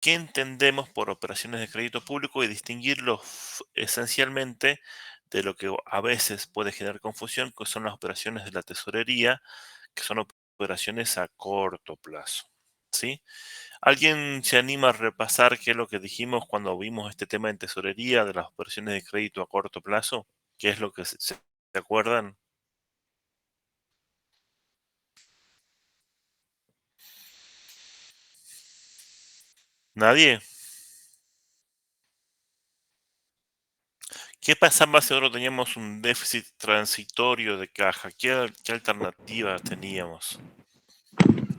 ¿Qué entendemos por operaciones de crédito público y distinguirlos esencialmente de lo que a veces puede generar confusión, que son las operaciones de la tesorería, que son operaciones a corto plazo? ¿Sí? ¿Alguien se anima a repasar qué es lo que dijimos cuando vimos este tema en tesorería de las operaciones de crédito a corto plazo? ¿Qué es lo que se acuerdan? ¿Nadie? ¿Qué pasaba si ahora teníamos un déficit transitorio de caja? ¿Qué alternativas teníamos?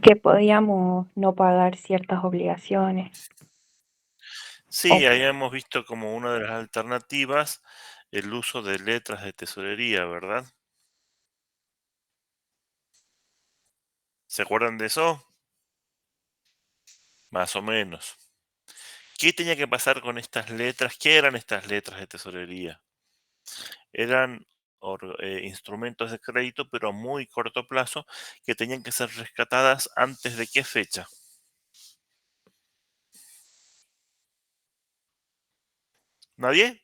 Que podíamos no pagar ciertas obligaciones. Sí, O habíamos visto como una de las alternativas el uso de letras de tesorería, ¿verdad? ¿Se acuerdan de eso? Más o menos. ¿Qué tenía que pasar con estas letras? ¿Qué eran estas letras de tesorería? Eran instrumentos de crédito, pero a muy corto plazo, que tenían que ser rescatadas antes de qué fecha. ¿Nadie?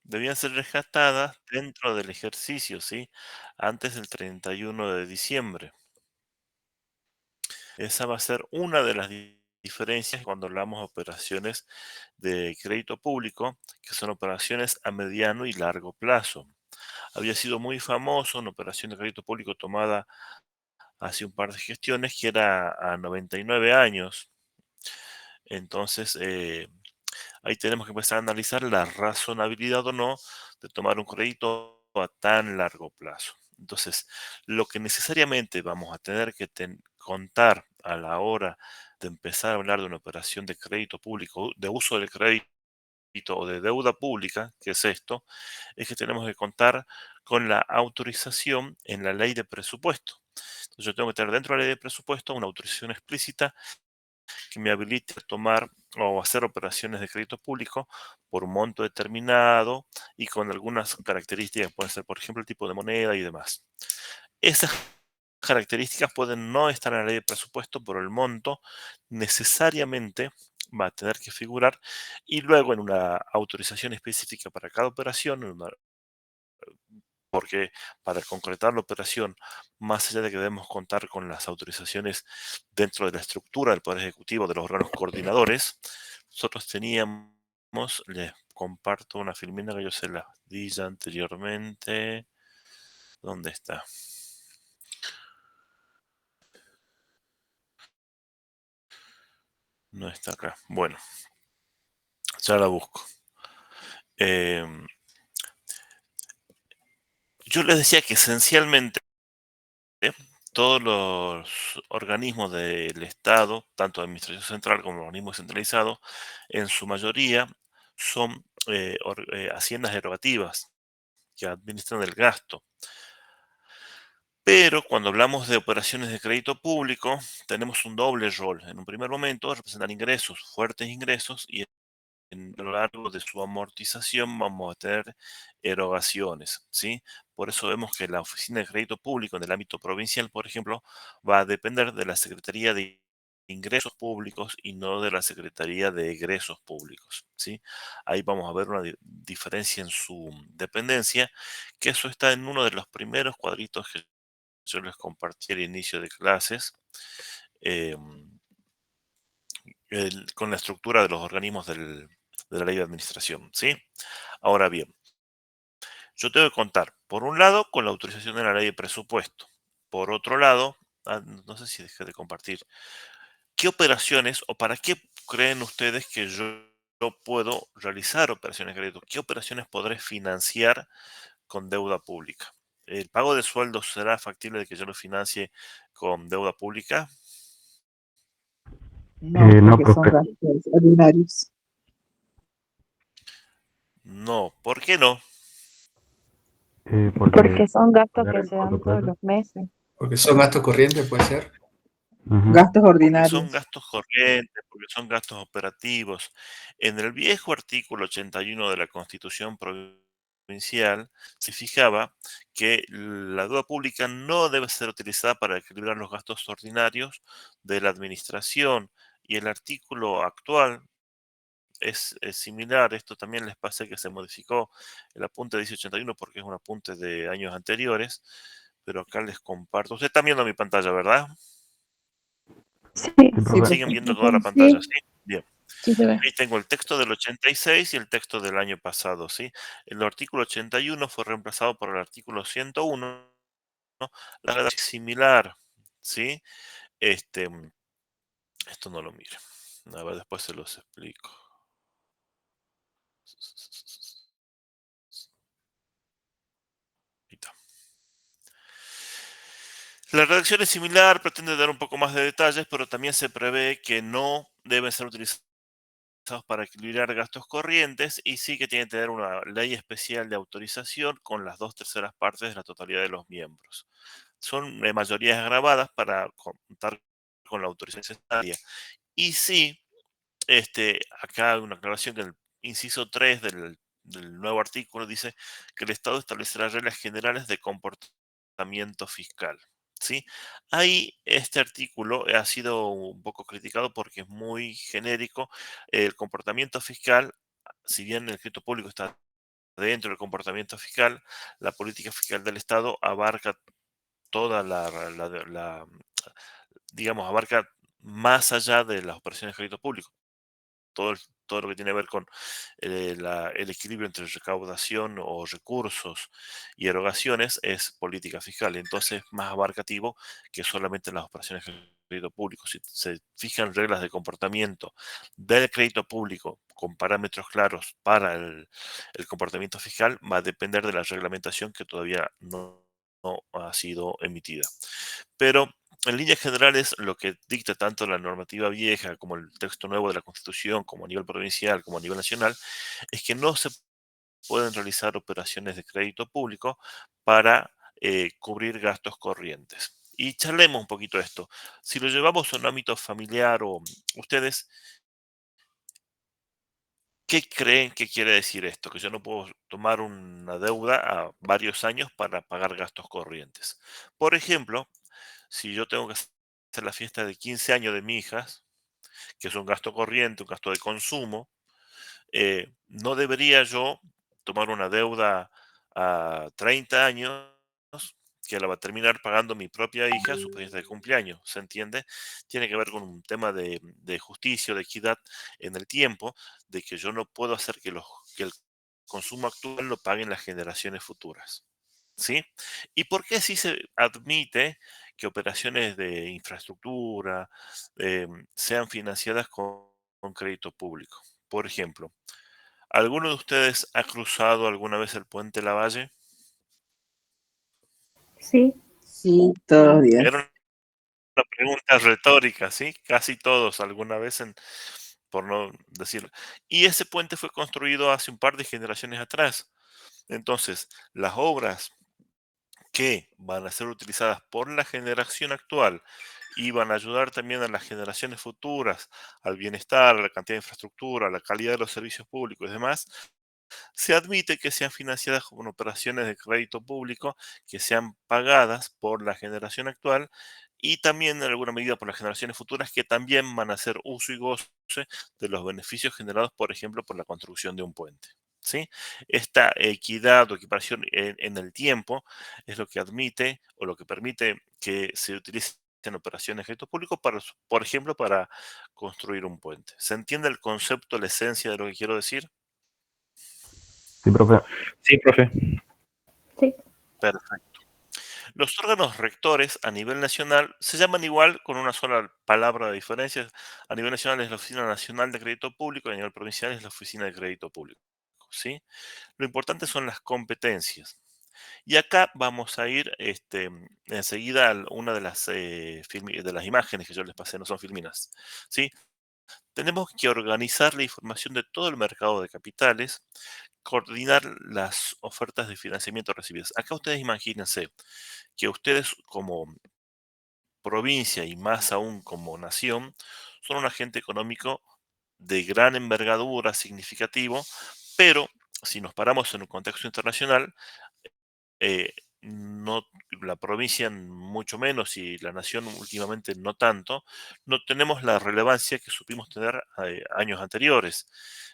Debían ser rescatadas dentro del ejercicio, ¿sí? Antes del 31 de diciembre. Esa va a ser una de las diferencias cuando hablamos de operaciones de crédito público, que son operaciones a mediano y largo plazo. Había sido muy famoso una operación de crédito público tomada hace un par de gestiones, que era a 99 años. Entonces, ahí tenemos que empezar a analizar la razonabilidad o no de tomar un crédito a tan largo plazo. Entonces, lo que necesariamente vamos a tener que contar a la hora de empezar a hablar de una operación de crédito público, de uso del crédito o de deuda pública, que es esto, es que tenemos que contar con la autorización en la ley de presupuesto. Entonces, yo tengo que tener dentro de la ley de presupuesto una autorización explícita que me habilite a tomar o hacer operaciones de crédito público por un monto determinado y con algunas características, puede ser, por ejemplo, el tipo de moneda y demás. Esas características pueden no estar en la ley de presupuesto, pero el monto necesariamente va a tener que figurar y luego en una autorización específica para cada operación, porque para concretar la operación, más allá de que debemos contar con las autorizaciones dentro de la estructura del Poder Ejecutivo de los órganos coordinadores, nosotros teníamos, les comparto una filmina que yo se las di ya anteriormente. ¿Dónde está? No está acá. Bueno, ya la busco. Em, yo les decía que esencialmente todos los organismos del Estado, tanto de administración central como organismos centralizados, en su mayoría son haciendas erogativas que administran el gasto. Pero cuando hablamos de operaciones de crédito público, tenemos un doble rol. En un primer momento, representan ingresos, fuertes ingresos, y a lo largo de su amortización vamos a tener erogaciones, ¿sí? Por eso vemos que la Oficina de Crédito Público en el ámbito provincial, por ejemplo, va a depender de la Secretaría de Ingresos Públicos y no de la Secretaría de Egresos Públicos, ¿sí? Ahí vamos a ver una diferencia en su dependencia, que eso está en uno de los primeros cuadritos que yo les compartí al inicio de clases. em, con la estructura de los organismos de la ley de administración, ¿sí? Ahora bien, yo tengo que contar, por un lado, con la autorización de la ley de presupuesto. Por otro lado, no sé si dejé de compartir, ¿qué operaciones o para qué creen ustedes que yo puedo realizar operaciones de crédito? ¿Qué operaciones podré financiar con deuda pública? ¿El pago de sueldos será factible de que yo lo financie con deuda pública? No, No, porque son profe, gastos ordinarios, No, ¿por qué no? porque porque son gastos pagar que en se corto dan todos plazo. los meses. Porque son gastos corrientes, puede ser. Ujú. gastos Porque son ordinarios. gastos corrientes, porque son gastos operativos. En el viejo artículo 81 de la Constitución Provincial se fijaba que la deuda pública no debe ser utilizada para equilibrar los gastos ordinarios de la administración y el artículo actual es similar. Esto también les pasé que se modificó el apunte 1081 porque es un apunte de años anteriores, pero acá les comparto. Ustedes están viendo mi pantalla, ¿verdad? Sí, Sí, Sí, profe. ¿Siguen viendo toda la profe. pantalla? Sí, Sí. Bien. sí se ve. Ahí tengo el texto del 86 y el texto del año pasado, ¿sí? El artículo 81 fue reemplazado por el artículo 101. La redacción es similar, ¿sí? Este, esto no lo mire. A ver, después se los explico. Ahí está. La redacción es similar, pretende dar un poco más de detalles, pero también se prevé que no deben ser utilizados para equilibrar gastos corrientes y sí que tiene que tener una ley especial de autorización con las 2/3 partes de la totalidad de los miembros. Son mayorías grabadas para contar con la autorización necesaria. Y sí, acá hay una aclaración que el inciso 3 del nuevo artículo dice que el Estado establecerá reglas generales de comportamiento fiscal. ¿Sí? Ahí este artículo ha sido un poco criticado porque es muy genérico. El comportamiento fiscal, si bien el crédito público está dentro del comportamiento fiscal, la política fiscal del Estado abarca toda digamos, abarca más allá de las operaciones de crédito público. Todo lo que tiene que ver con el equilibrio entre recaudación o recursos y erogaciones es política fiscal. Entonces, más abarcativo que solamente las operaciones de crédito público. Si se fijan reglas de comportamiento del crédito público con parámetros claros para el comportamiento fiscal, va a depender de la reglamentación que todavía no ha sido emitida. Pero en líneas generales, lo que dicta tanto la normativa vieja como el texto nuevo de la Constitución, como a nivel provincial, como a nivel nacional, es que no se pueden realizar operaciones de crédito público para cubrir gastos corrientes. Y charlemos un poquito de esto. Si lo llevamos a un ámbito familiar o ustedes, ¿qué creen que quiere decir esto? Que yo no puedo tomar una deuda a varios años para pagar gastos corrientes. Por ejemplo, si yo tengo que hacer la fiesta de 15 años de mi hija, que es un gasto corriente, un gasto de consumo, no debería yo tomar una deuda a 30 años que la va a terminar pagando mi propia hija su fiesta de cumpleaños, ¿se entiende? Tiene que ver con un tema de justicia, de equidad en el tiempo, de que yo no puedo hacer que el consumo actual lo paguen las generaciones futuras. ¿Sí? ¿Y por qué sí se admite que operaciones de infraestructura sean financiadas con crédito público? Por ejemplo, ¿alguno de ustedes ha cruzado alguna vez el puente Lavalle? sí, Sí, todos los días. Era una pregunta retórica, ¿sí? Casi todos alguna vez, por no decir. Y ese puente fue construido hace un par de generaciones atrás. Entonces, las obras que van a ser utilizadas por la generación actual y van a ayudar también a las generaciones futuras, al bienestar, a la cantidad de infraestructura, a la calidad de los servicios públicos y demás, se admite que sean financiadas con operaciones de crédito público que sean pagadas por la generación actual y también en alguna medida por las generaciones futuras que también van a hacer uso y goce de los beneficios generados, por ejemplo, por la construcción de un puente. ¿Sí? Esta equidad o equiparación en el tiempo es lo que admite o lo que permite que se utilicen operaciones de crédito público para, por ejemplo, para construir un puente. ¿Se entiende el concepto, la esencia de lo que quiero decir? Sí, profe. Sí, profe. sí. Perfecto. Los órganos rectores a nivel nacional se llaman igual con una sola palabra de diferencia. A nivel nacional es la Oficina Nacional de Crédito Público y a nivel provincial es la Oficina de Crédito Público. ¿Sí? Lo importante son las competencias. Y acá vamos a ir enseguida a una de de las imágenes que yo les pasé, no son filminas. ¿Sí? Tenemos que organizar la información de todo el mercado de capitales, coordinar las ofertas de financiamiento recibidas. Acá ustedes imagínense que ustedes como provincia y más aún como nación son un agente económico de gran envergadura, significativo, pero si nos paramos en un contexto internacional, eh, la provincia mucho menos y la nación últimamente no tanto, no tenemos la relevancia que supimos tener años anteriores.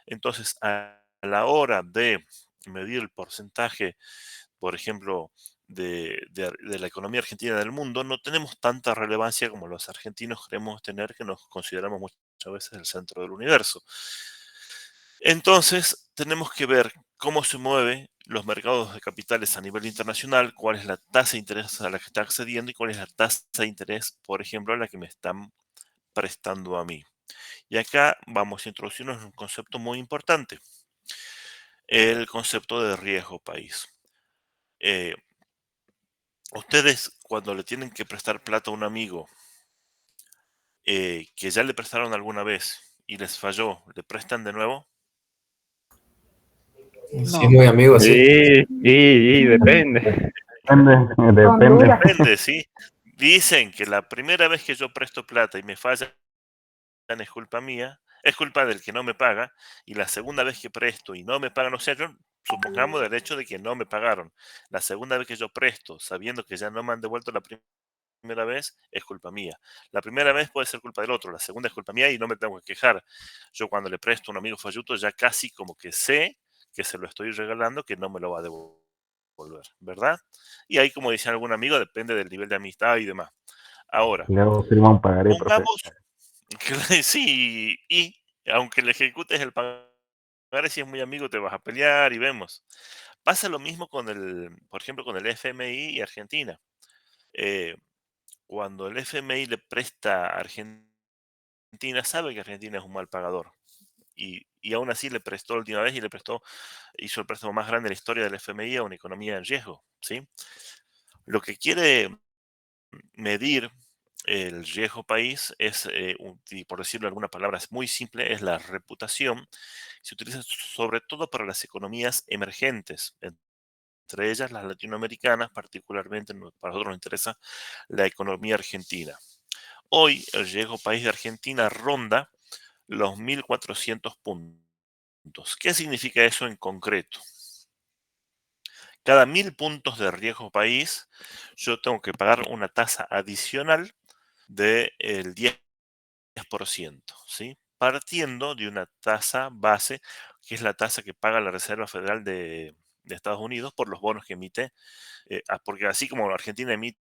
Entonces, a la hora de medir el porcentaje, por ejemplo, de la economía argentina del mundo, no tenemos tanta relevancia como los argentinos creemos tener, que nos consideramos muchas veces el centro del universo. Entonces, tenemos que ver cómo se mueven los mercados de capitales a nivel internacional, cuál es la tasa de interés a la que está accediendo y cuál es la tasa de interés, por ejemplo, a la que me están prestando a mí. Y acá vamos a introducirnos en un concepto muy importante, el concepto de riesgo país. Eh, Ustedes, cuando le tienen que prestar plata a un amigo que ya le prestaron alguna vez y les falló, ¿le prestan de nuevo? Sí, muy amigo, sí. Y depende. Depende. Honduras. Depende, ¿sí? Dicen que la primera vez que yo presto plata y me falla, es culpa mía, es culpa del que no me paga, y la segunda vez que presto y no me pagan, o sea, yo supongamos del hecho de que no me pagaron, la segunda vez que yo presto, sabiendo que ya no me han devuelto la primera vez, es culpa mía. La primera vez puede ser culpa del otro, la segunda es culpa mía y no me tengo que quejar. Yo cuando le presto a un amigo falluto ya casi como que sé que se lo estoy regalando, que no me lo va a devolver, ¿verdad? Y ahí, como decía algún amigo, depende del nivel de amistad y demás. Ahora, Luego firma un pagaré, profe. pongamos que sí, y aunque le ejecutes el pagaré, si es muy amigo, te vas a pelear y vemos. Pasa lo mismo con por ejemplo, con el FMI y Argentina. Eh, Cuando el FMI le presta a Argentina, sabe que Argentina es un mal pagador. Y aún así le prestó la última vez y hizo el préstamo más grande de la historia del FMI a una economía en riesgo, ¿sí? Lo que quiere medir el riesgo país es, y por decirlo en algunas palabras muy simple, es la reputación. Se utiliza sobre todo para las economías emergentes, entre ellas las latinoamericanas, particularmente para nosotros nos interesa la economía argentina. Hoy el riesgo país de Argentina ronda los 1.400 puntos. ¿Qué significa eso en concreto? Cada 1.000 puntos de riesgo país, yo tengo que pagar una tasa adicional del 10%, ¿sí? Partiendo de una tasa base, que es la tasa que paga la Reserva Federal de Estados Unidos por los bonos que emite, porque así como la Argentina emite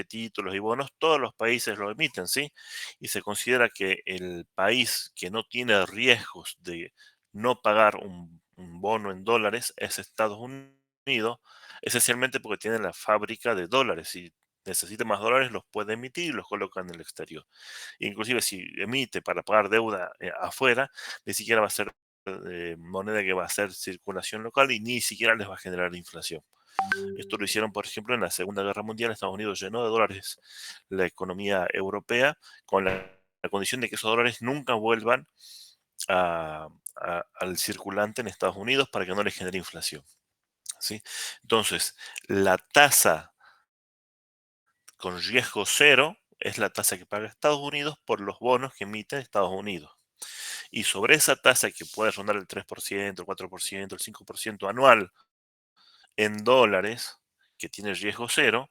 títulos y bonos, todos los países lo emiten, ¿sí? Y se considera que el país que no tiene riesgos de no pagar un bono en dólares es Estados Unidos, esencialmente porque tiene la fábrica de dólares. Si necesita más dólares, los puede emitir y los coloca en el exterior. Inclusive si emite para pagar deuda afuera, ni siquiera va a ser moneda que va a hacer circulación local y ni siquiera les va a generar inflación. Esto lo hicieron, por ejemplo, en la Segunda Guerra Mundial. Estados Unidos llenó de dólares la economía europea con la condición de que esos dólares nunca vuelvan al circulante en Estados Unidos para que no les genere inflación, ¿sí? Entonces, la tasa con riesgo cero es la tasa que paga Estados Unidos por los bonos que emite Estados Unidos. Y sobre esa tasa que puede rondar el 3%, el 4%, el 5% anual en dólares, que tiene riesgo cero,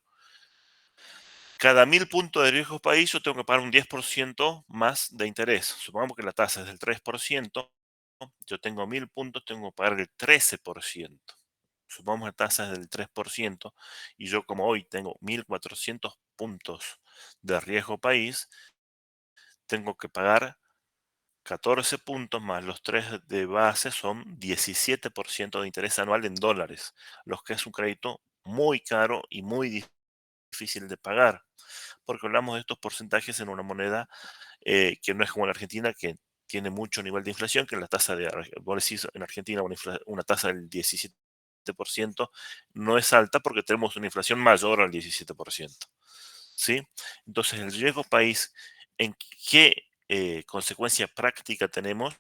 cada 1.000 puntos de riesgo país yo tengo que pagar un 10% más de interés. Supongamos que la tasa es del 3%, yo tengo 1.000 puntos, tengo que pagar el 13%. Supongamos que la tasa es del 3% y yo como hoy tengo 1.400 puntos de riesgo país, tengo que pagar 14 puntos más los 3 de base, son 17% de interés anual en dólares, los que es un crédito muy caro y muy difícil de pagar, porque hablamos de estos porcentajes en una moneda que no es como la Argentina, que tiene mucho nivel de inflación, que la tasa vos decís en Argentina una tasa del 17% no es alta porque tenemos una inflación mayor al 17%, ¿sí? Entonces, el riesgo país, ¿en qué consecuencia práctica tenemos?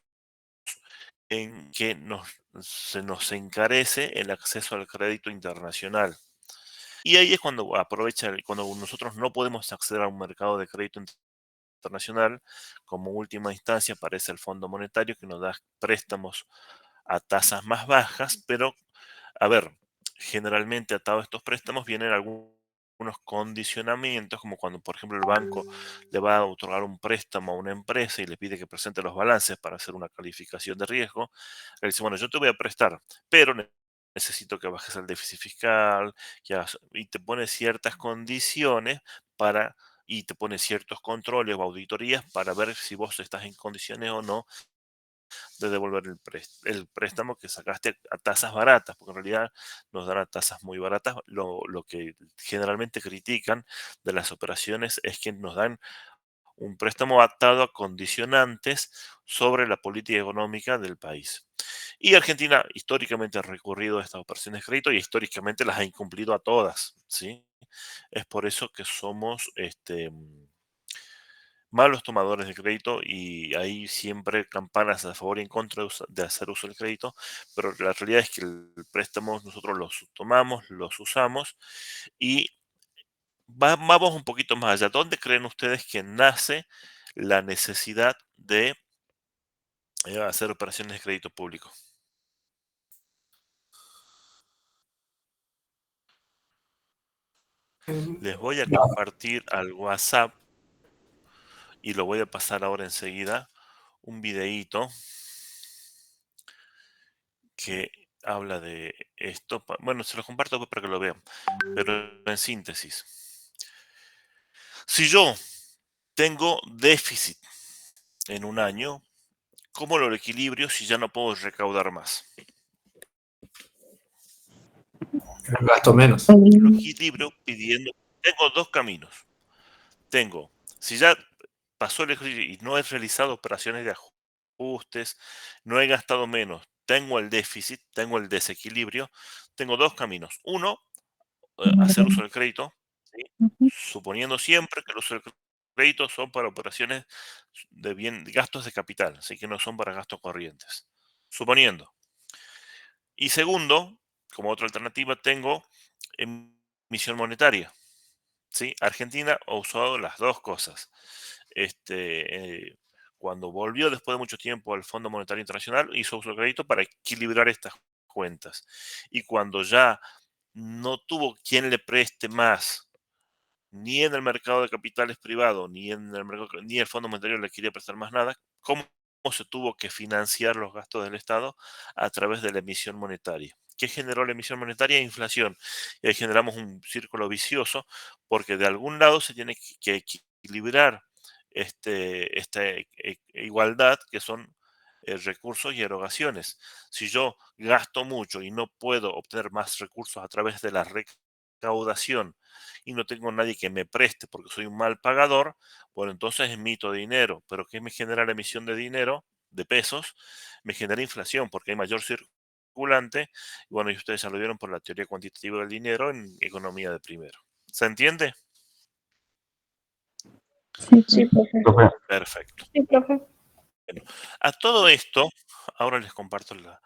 En que se nos encarece el acceso al crédito internacional. Y ahí es cuando cuando nosotros no podemos acceder a un mercado de crédito internacional, como última instancia aparece el Fondo Monetario que nos da préstamos a tasas más bajas, pero a ver, generalmente atados a estos préstamos vienen algunos condicionamientos, como cuando, por ejemplo, el banco le va a otorgar un préstamo a una empresa y le pide que presente los balances para hacer una calificación de riesgo. Él dice, bueno, yo te voy a prestar, pero necesito que bajes el déficit fiscal, y te pone ciertas condiciones para, y te pone ciertos controles o auditorías para ver si vos estás en condiciones o no de devolver el préstamo que sacaste a tasas baratas, porque en realidad nos dan a tasas muy baratas. Lo que generalmente critican de las operaciones es que nos dan un préstamo atado a condicionantes sobre la política económica del país. Y Argentina históricamente ha recurrido a estas operaciones de crédito y históricamente las ha incumplido a todas, ¿sí? Es por eso que somos malos tomadores de crédito y hay siempre campanas a favor y en contra de hacer uso del crédito, pero la realidad es que el préstamo nosotros los tomamos, los usamos y vamos un poquito más allá. ¿Dónde creen ustedes que nace la necesidad de hacer operaciones de crédito público? Les voy a compartir al WhatsApp y lo voy a pasar ahora enseguida, un videíto que habla de esto. Bueno, se lo comparto para que lo vean, pero en síntesis. Si yo tengo déficit en un año, ¿cómo lo equilibrio si ya no puedo recaudar más? Gasto menos. Lo equilibrio pidiendo. Tengo dos caminos. Tengo, si ya pasó el ejercicio y no he realizado operaciones de ajustes, no he gastado menos, tengo el déficit, tengo el desequilibrio, tengo dos caminos. Uno, hacer uso del crédito, ¿sí? Ujú. Suponiendo siempre que los créditos son para operaciones de gastos de capital, así que no son para gastos corrientes. Suponiendo. Y segundo, como otra alternativa, tengo emisión monetaria. ¿Sí? Argentina ha usado las dos cosas. Cuando volvió después de mucho tiempo al Fondo Monetario Internacional, hizo uso del crédito para equilibrar estas cuentas. Y cuando ya no tuvo quien le preste más, ni en el mercado de capitales privado, ni en el mercado, ni el Fondo Monetario le quería prestar más nada, ¿cómo se tuvo que financiar los gastos del Estado? A través de la emisión monetaria. ¿Qué generó la emisión monetaria? Inflación. Y ahí generamos un círculo vicioso porque de algún lado se tiene que equilibrar esta igualdad que son recursos y erogaciones. Si yo gasto mucho y no puedo obtener más recursos a través de la recaudación y no tengo nadie que me preste porque soy un mal pagador, bueno, entonces emito dinero. ¿Pero qué me genera la emisión de dinero, de pesos? Me genera inflación porque hay mayor circulante. Y bueno, y ustedes ya lo vieron por la teoría cuantitativa del dinero en economía de primero. ¿Se entiende? Sí, sí, profe. Profe, Perfecto. Sí, profe. Bueno, a todo esto, ahora les comparto lo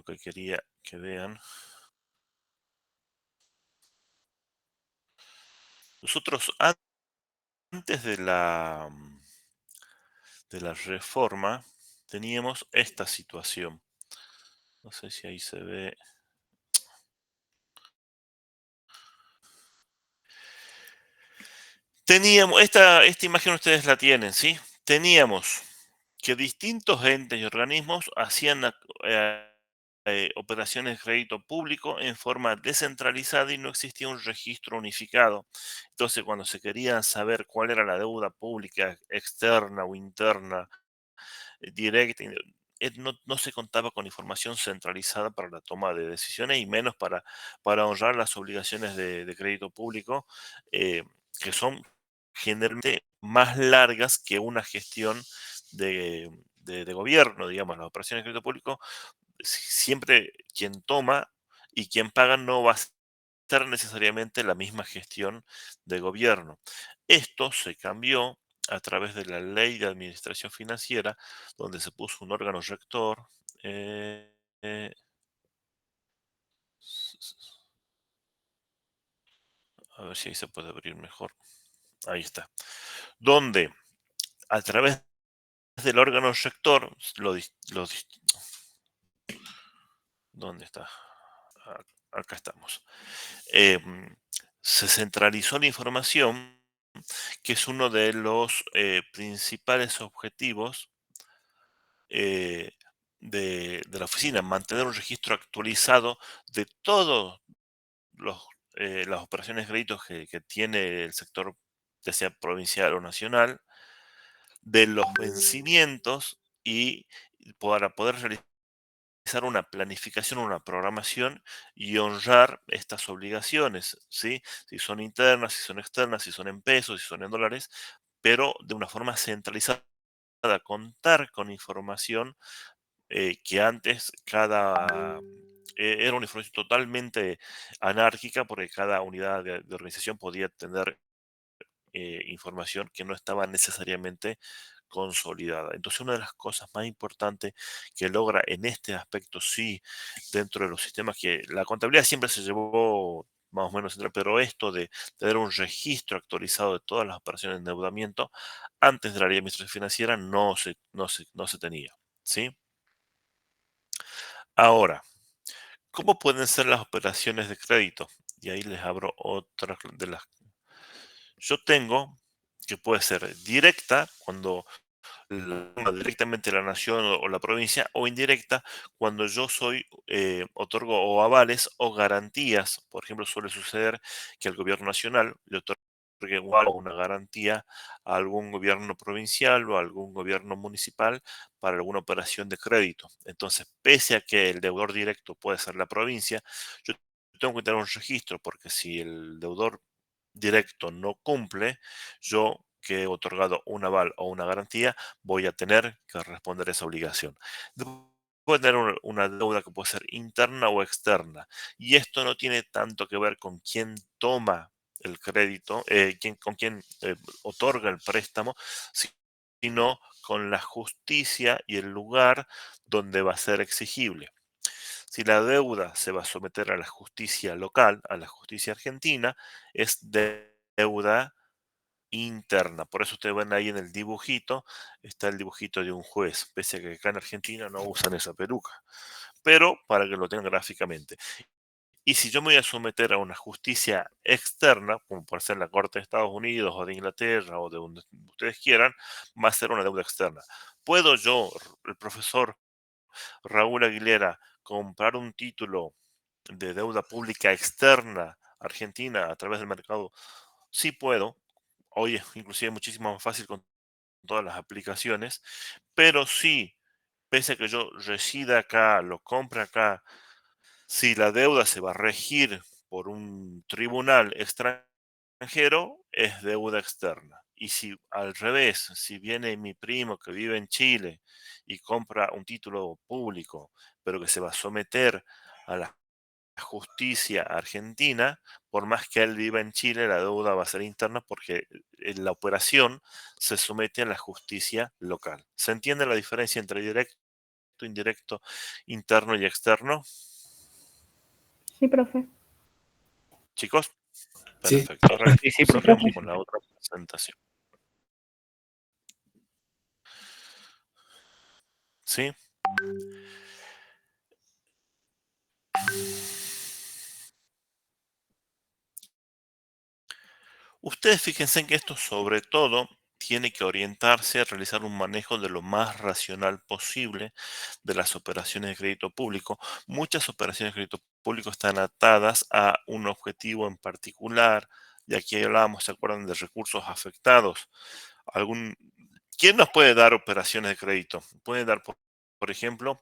que quería que vean. Nosotros antes de la reforma teníamos esta situación. No sé si ahí se ve. Teníamos, esta imagen ustedes la tienen, ¿sí? Teníamos que distintos entes y organismos hacían operaciones de crédito público en forma descentralizada y no existía un registro unificado. Entonces, cuando se quería saber cuál era la deuda pública externa o interna, directa, no se contaba con información centralizada para la toma de decisiones y menos para honrar las obligaciones de crédito público, que son generalmente más largas que una gestión de gobierno, digamos, las operaciones de crédito público, siempre quien toma y quien paga no va a ser necesariamente la misma gestión de gobierno. Esto se cambió a través de la ley de administración financiera, donde se puso un órgano rector. eh, eh, a ver si ahí se puede abrir mejor. Ahí está. Donde a través del órgano rector, ¿dónde está? acá estamos. Se centralizó la información, que es uno de los principales objetivos de la oficina, mantener un registro actualizado de todos las operaciones de créditos que tiene el sector, ya sea provincial o nacional, de los vencimientos y para poder realizar una planificación, una programación y honrar estas obligaciones, ¿sí? Si son internas, si son externas, si son en pesos, si son en dólares, pero de una forma centralizada, contar con información que antes era una información totalmente anárquica porque cada unidad de organización podía tener información que no estaba necesariamente consolidada. Entonces, una de las cosas más importantes que logra en este aspecto, sí, dentro de los sistemas, que la contabilidad siempre se llevó más o menos, pero esto de tener un registro actualizado de todas las operaciones de endeudamiento antes de la ley de administración financiera no se tenía, ¿sí? Ahora, ¿cómo pueden ser las operaciones de crédito? Y ahí les abro otra de las. Yo tengo que puede ser directa, cuando directamente la nación o la provincia, o indirecta cuando yo otorgo o avales o garantías. Por ejemplo, suele suceder que el gobierno nacional le otorgue igual una garantía a algún gobierno provincial o a algún gobierno municipal para alguna operación de crédito. Entonces, pese a que el deudor directo puede ser la provincia, yo tengo que tener un registro, porque si el deudor directo no cumple, yo que he otorgado un aval o una garantía, voy a tener que responder esa obligación. Puede tener una deuda que puede ser interna o externa. Y esto no tiene tanto que ver con quién toma el crédito, con quién otorga el préstamo, sino con la justicia y el lugar donde va a ser exigible. Si la deuda se va a someter a la justicia local, a la justicia argentina, es deuda interna. Por eso ustedes ven ahí en el dibujito, está el dibujito de un juez, pese a que acá en Argentina no usan esa peluca, pero para que lo tengan gráficamente. Y si yo me voy a someter a una justicia externa, como puede ser la Corte de Estados Unidos o de Inglaterra o de donde ustedes quieran, va a ser una deuda externa. ¿Puedo yo, el profesor Raúl Aguilera, comprar un título de deuda pública externa argentina a través del mercado? Sí puedo. Hoy es inclusive muchísimo más fácil con todas las aplicaciones, pero sí, pese a que yo resida acá, lo compre acá, si la deuda se va a regir por un tribunal extranjero, es deuda externa. Y si al revés, si viene mi primo que vive en Chile y compra un título público, pero que se va a someter a la justicia argentina, por más que él viva en Chile, la deuda va a ser interna porque la operación se somete a la justicia local. ¿Se entiende la diferencia entre directo, indirecto, interno y externo? Sí, profe. Chicos, Sí, perfecto. Ahora Sí, sí, Sí, profe. sigamos profe. con la otra presentación. ¿Sí? Ustedes fíjense en que esto sobre todo tiene que orientarse a realizar un manejo de lo más racional posible de las operaciones de crédito público. Muchas operaciones de crédito público están atadas a un objetivo en particular, y aquí hablábamos, ¿se acuerdan de recursos afectados? Algún, ¿Quién nos puede dar operaciones de crédito? Puede dar, por ejemplo,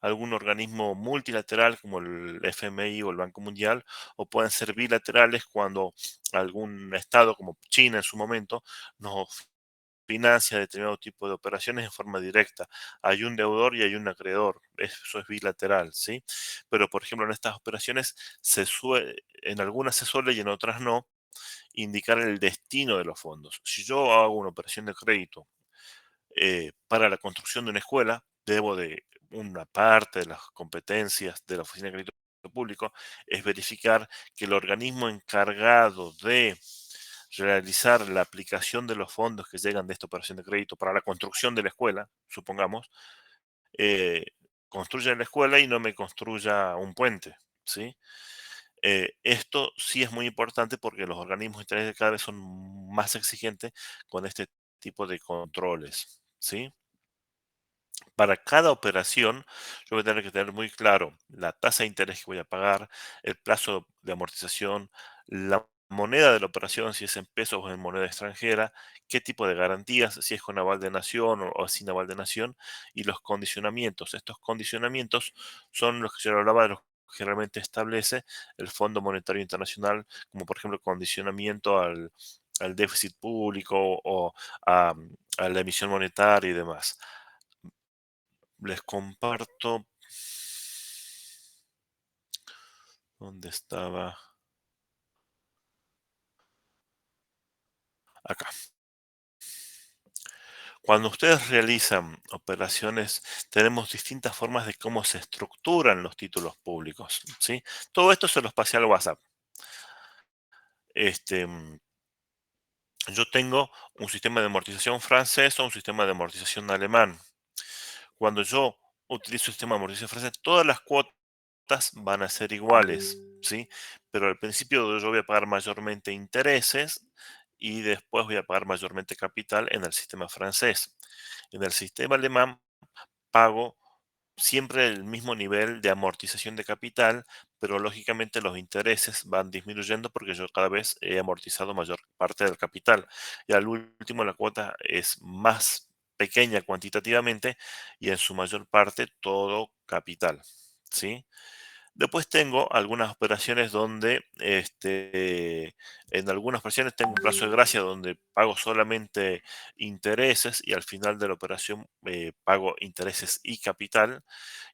algún organismo multilateral como el FMI o el Banco Mundial, o pueden ser bilaterales cuando algún estado como China en su momento nos financia determinado tipo de operaciones en forma directa. Hay un deudor y hay un acreedor. Eso es bilateral, ¿sí? Pero, por ejemplo, en estas operaciones en algunas se suele y en otras no indicar el destino de los fondos. Si yo hago una operación de crédito para la construcción de una escuela, debo de una parte de las competencias de la Oficina de Crédito Público es verificar que el organismo encargado de realizar la aplicación de los fondos que llegan de esta operación de crédito para la construcción de la escuela, supongamos, eh, construya la escuela y no me construya un puente, ¿sí? Esto sí es muy importante porque los organismos internacionales cada vez son más exigentes con este tipo de controles, ¿sí? Para cada operación, yo voy a tener que tener muy claro la tasa de interés que voy a pagar, el plazo de amortización, la moneda de la operación, si es en pesos o en moneda extranjera, qué tipo de garantías, si es con aval de nación o sin aval de nación, y los condicionamientos. Estos condicionamientos son los que yo hablaba de los que realmente establece el Fondo Monetario Internacional, como por ejemplo condicionamiento al déficit público o a la emisión monetaria y demás. Les comparto. ¿Dónde estaba? Acá. Cuando ustedes realizan operaciones, tenemos distintas formas de cómo se estructuran los títulos públicos, ¿sí? Todo esto se los pasé al WhatsApp. Este, yo tengo un sistema de amortización francés o un sistema de amortización alemán. Cuando yo utilizo el sistema de amortización francés, todas las cuotas van a ser iguales, ¿sí? Pero al principio yo voy a pagar mayormente intereses y después voy a pagar mayormente capital en el sistema francés. En el sistema alemán pago siempre el mismo nivel de amortización de capital, pero lógicamente los intereses van disminuyendo porque yo cada vez he amortizado mayor parte del capital. Y al último la cuota es más pequeña cuantitativamente y en su mayor parte todo capital, ¿sí? Después tengo algunas operaciones donde, en algunas operaciones tengo un plazo de gracia donde pago solamente intereses y al final de la operación pago intereses y capital.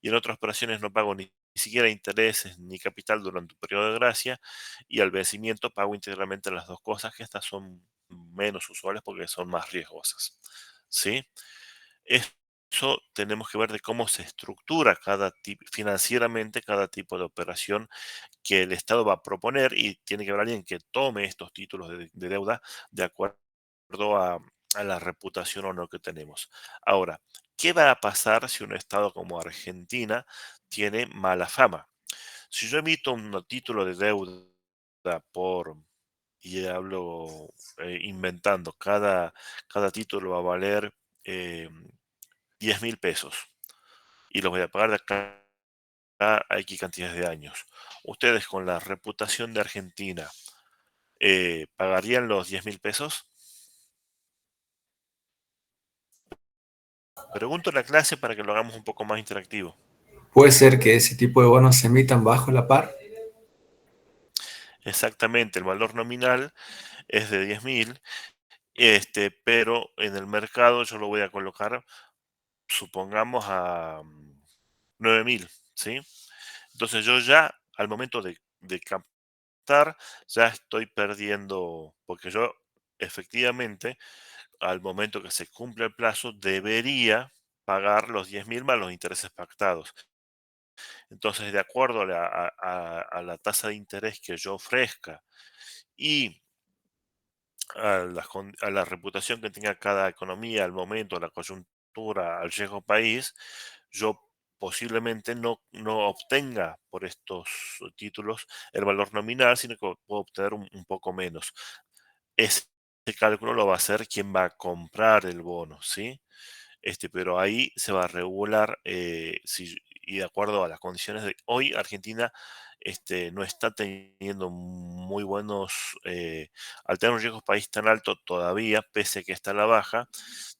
Y en otras operaciones no pago ni siquiera intereses ni capital durante un periodo de gracia y al vencimiento pago íntegramente las dos cosas, que estas son menos usuales porque son más riesgosas. ¿Sí? Eso tenemos que ver de cómo se estructura cada tipo, financieramente cada tipo de operación que el Estado va a proponer y tiene que haber alguien que tome estos títulos de deuda de acuerdo a la reputación o no que tenemos. Ahora, ¿qué va a pasar si un Estado como Argentina tiene mala fama? Si yo emito un título de deuda por, y hablo inventando, cada título va a valer 10.000 pesos y los voy a pagar de acá a X cantidades de años. Ustedes con la reputación de Argentina, ¿pagarían los 10.000 pesos? Pregunto en la clase para que lo hagamos un poco más interactivo. Puede ser que ese tipo de bonos se emitan bajo la par. Exactamente, el valor nominal es de 10.000, pero en el mercado yo lo voy a colocar, supongamos, a 9.000, ¿sí? Entonces yo ya al momento de captar ya estoy perdiendo, porque yo efectivamente al momento que se cumple el plazo debería pagar los 10.000 más los intereses pactados. Entonces, de acuerdo a la tasa de interés que yo ofrezca y a la reputación que tenga cada economía al momento, a la coyuntura, al riesgo país, yo posiblemente no obtenga por estos títulos el valor nominal, sino que puedo obtener un poco menos. Ese cálculo lo va a hacer quien va a comprar el bono, ¿sí? Pero ahí se va a regular y de acuerdo a las condiciones de hoy, Argentina no está teniendo muy buenos, al tener un riesgo país tan alto todavía, pese a que está a la baja,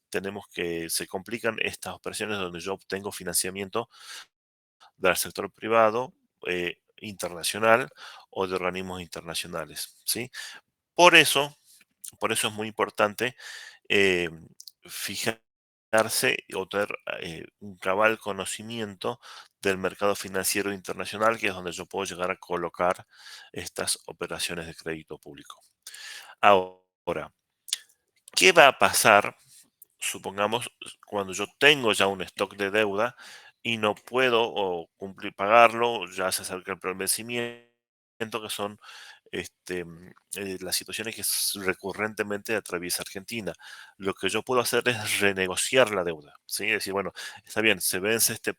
tenemos que se complican estas operaciones donde yo obtengo financiamiento del sector privado, internacional o de organismos internacionales, ¿sí? Por eso, por eso es muy importante eh, fijarse o tener un cabal conocimiento del mercado financiero internacional, que es donde yo puedo llegar a colocar estas operaciones de crédito público. Ahora, ¿qué va a pasar, supongamos, cuando yo tengo ya un stock de deuda y no puedo o cumplir pagarlo, ya se acerca el vencimiento, que son las situaciones que recurrentemente atraviesa Argentina? Lo que yo puedo hacer es renegociar la deuda, ¿sí? Es decir, bueno, está bien, se vence esta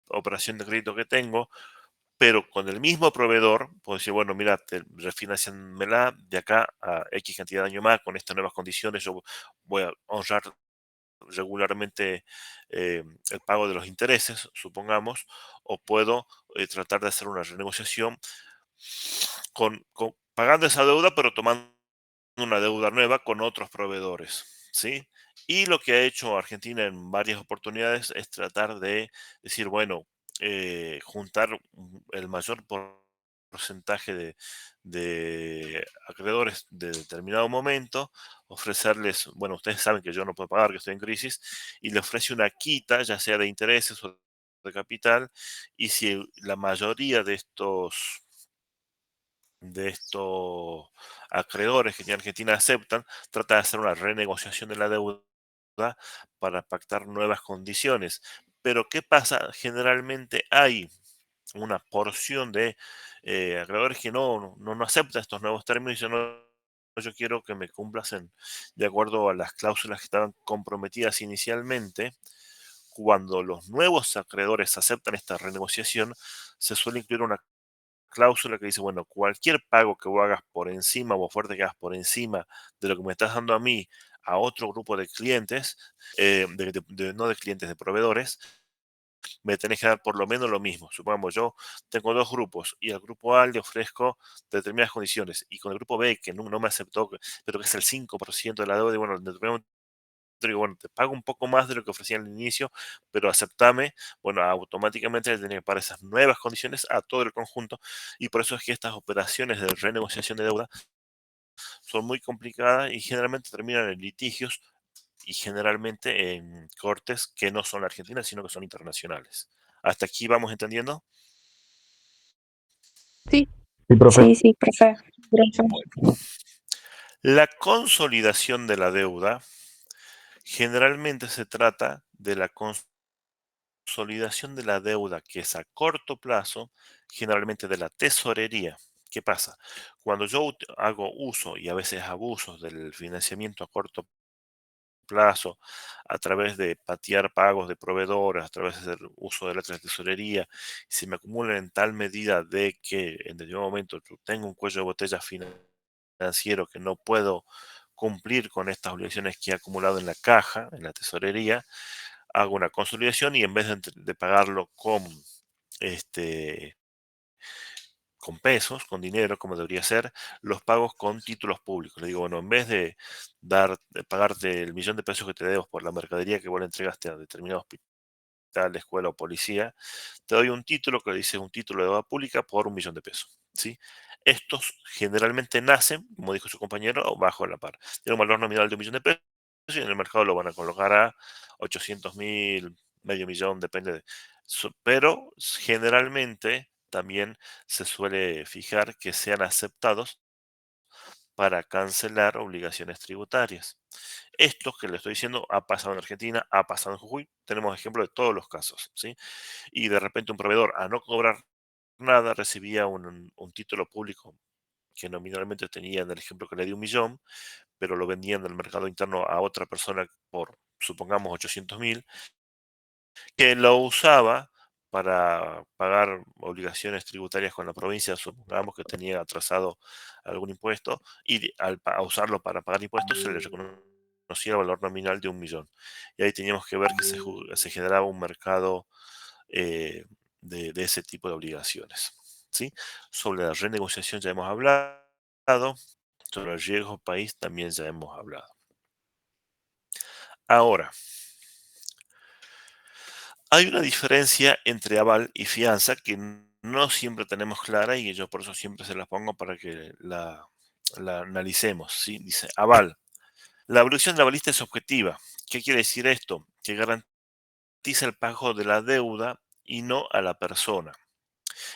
operación de crédito que tengo, pero con el mismo proveedor, puedo decir, bueno, mira, refinanciamela de acá a X cantidad de años más, con estas nuevas condiciones, yo voy a honrar regularmente el pago de los intereses, supongamos, o puedo tratar de hacer una renegociación pagando esa deuda, pero tomando una deuda nueva con otros proveedores, ¿sí? Y lo que ha hecho Argentina en varias oportunidades es tratar de decir, bueno, juntar el mayor porcentaje de acreedores de determinado momento, ofrecerles, bueno, ustedes saben que yo no puedo pagar, que estoy en crisis, y le ofrece una quita, ya sea de intereses o de capital, y si la mayoría de estos acreedores que tiene Argentina aceptan, trata de hacer una renegociación de la deuda para pactar nuevas condiciones. Pero ¿qué pasa? Generalmente hay una porción de acreedores que no aceptan estos nuevos términos y dicen, no, yo quiero que me cumplas de acuerdo a las cláusulas que estaban comprometidas inicialmente. Cuando los nuevos acreedores aceptan esta renegociación, se suele incluir una cláusula que dice, bueno, cualquier pago que vos hagas por encima o oferta que hagas por encima de lo que me estás dando a mí a otro grupo de clientes, no de clientes, de proveedores, me tenés que dar por lo menos lo mismo. Supongamos, yo tengo dos grupos y al grupo A le ofrezco determinadas condiciones y con el grupo B, que no me aceptó, pero que es el 5% de la deuda, y bueno, en determinado digo, bueno, te pago un poco más de lo que ofrecía al inicio, pero aceptame, bueno, automáticamente le tenía que pagar esas nuevas condiciones a todo el conjunto, y por eso es que estas operaciones de renegociación de deuda son muy complicadas y generalmente terminan en litigios y generalmente en cortes que no son argentinas, sino que son internacionales. ¿Hasta aquí vamos entendiendo? Sí, Sí, profe. sí, profe. Gracias. Bueno, la consolidación de la deuda generalmente se trata de la consolidación de la deuda que es a corto plazo, generalmente de la tesorería. ¿Qué pasa? Cuando yo hago uso y a veces abuso del financiamiento a corto plazo a través de patear pagos de proveedores, a través del uso de letras de tesorería, se me acumulan en tal medida de que en determinado momento yo tengo un cuello de botella financiero que no puedo cumplir con estas obligaciones que he acumulado en la caja, en la tesorería, hago una consolidación y en vez de pagarlo este, con pesos, con dinero, como debería ser, los pagos con títulos públicos. Le digo, bueno, en vez de pagarte el millón de pesos que te debo por la mercadería que vos le entregaste a determinado hospital, escuela o policía, te doy un título que dice un título de deuda pública por 1 millón de pesos. ¿Sí? Estos generalmente nacen, como dijo su compañero, bajo la par. Tiene un valor nominal de 1 millón de pesos y en el mercado lo van a colocar a 800.000, medio millón, depende pero generalmente también se suele fijar que sean aceptados para cancelar obligaciones tributarias. Esto que le estoy diciendo ha pasado en Argentina, ha pasado en Jujuy, tenemos ejemplos de todos los casos, ¿sí? Y de repente un proveedor a no cobrar nada recibía un título público que nominalmente tenía en el ejemplo que le di 1 millón, pero lo vendían en el mercado interno a otra persona por, supongamos, 800.000, que lo usaba para pagar obligaciones tributarias con la provincia, supongamos que tenía atrasado algún impuesto, y a usarlo para pagar impuestos se le reconocía el valor nominal de 1 millón. Y ahí teníamos que ver que se generaba un mercado eh, de ese tipo de obligaciones. ¿Sí? Sobre la renegociación ya hemos hablado, sobre el riesgo país también ya hemos hablado. Ahora, hay una diferencia entre aval y fianza que no siempre tenemos clara y yo por eso siempre se las pongo para que la analicemos. ¿Sí? Dice, aval. La evolución de la balista es objetiva. ¿Qué quiere decir esto? Que garantiza el pago de la deuda y no a la persona.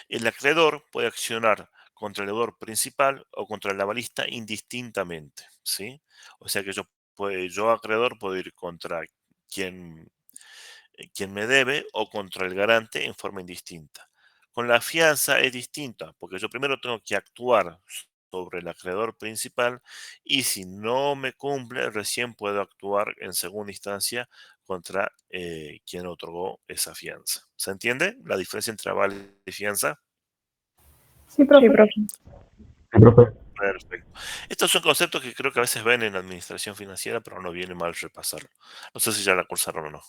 El acreedor puede accionar contra el deudor principal o contra el avalista indistintamente. ¿Sí? O sea que yo acreedor puedo ir contra quien quien me debe o contra el garante en forma indistinta. Con la fianza es distinta, porque yo primero tengo que actuar sobre el acreedor principal y si no me cumple, recién puedo actuar en segunda instancia contra quien otorgó esa fianza. ¿Se entiende la diferencia entre aval y fianza? Sí, profe. Sí, profe. Perfecto. Estos son conceptos que creo que a veces ven en administración financiera, pero no viene mal repasarlo. No sé si ya la cursaron o no,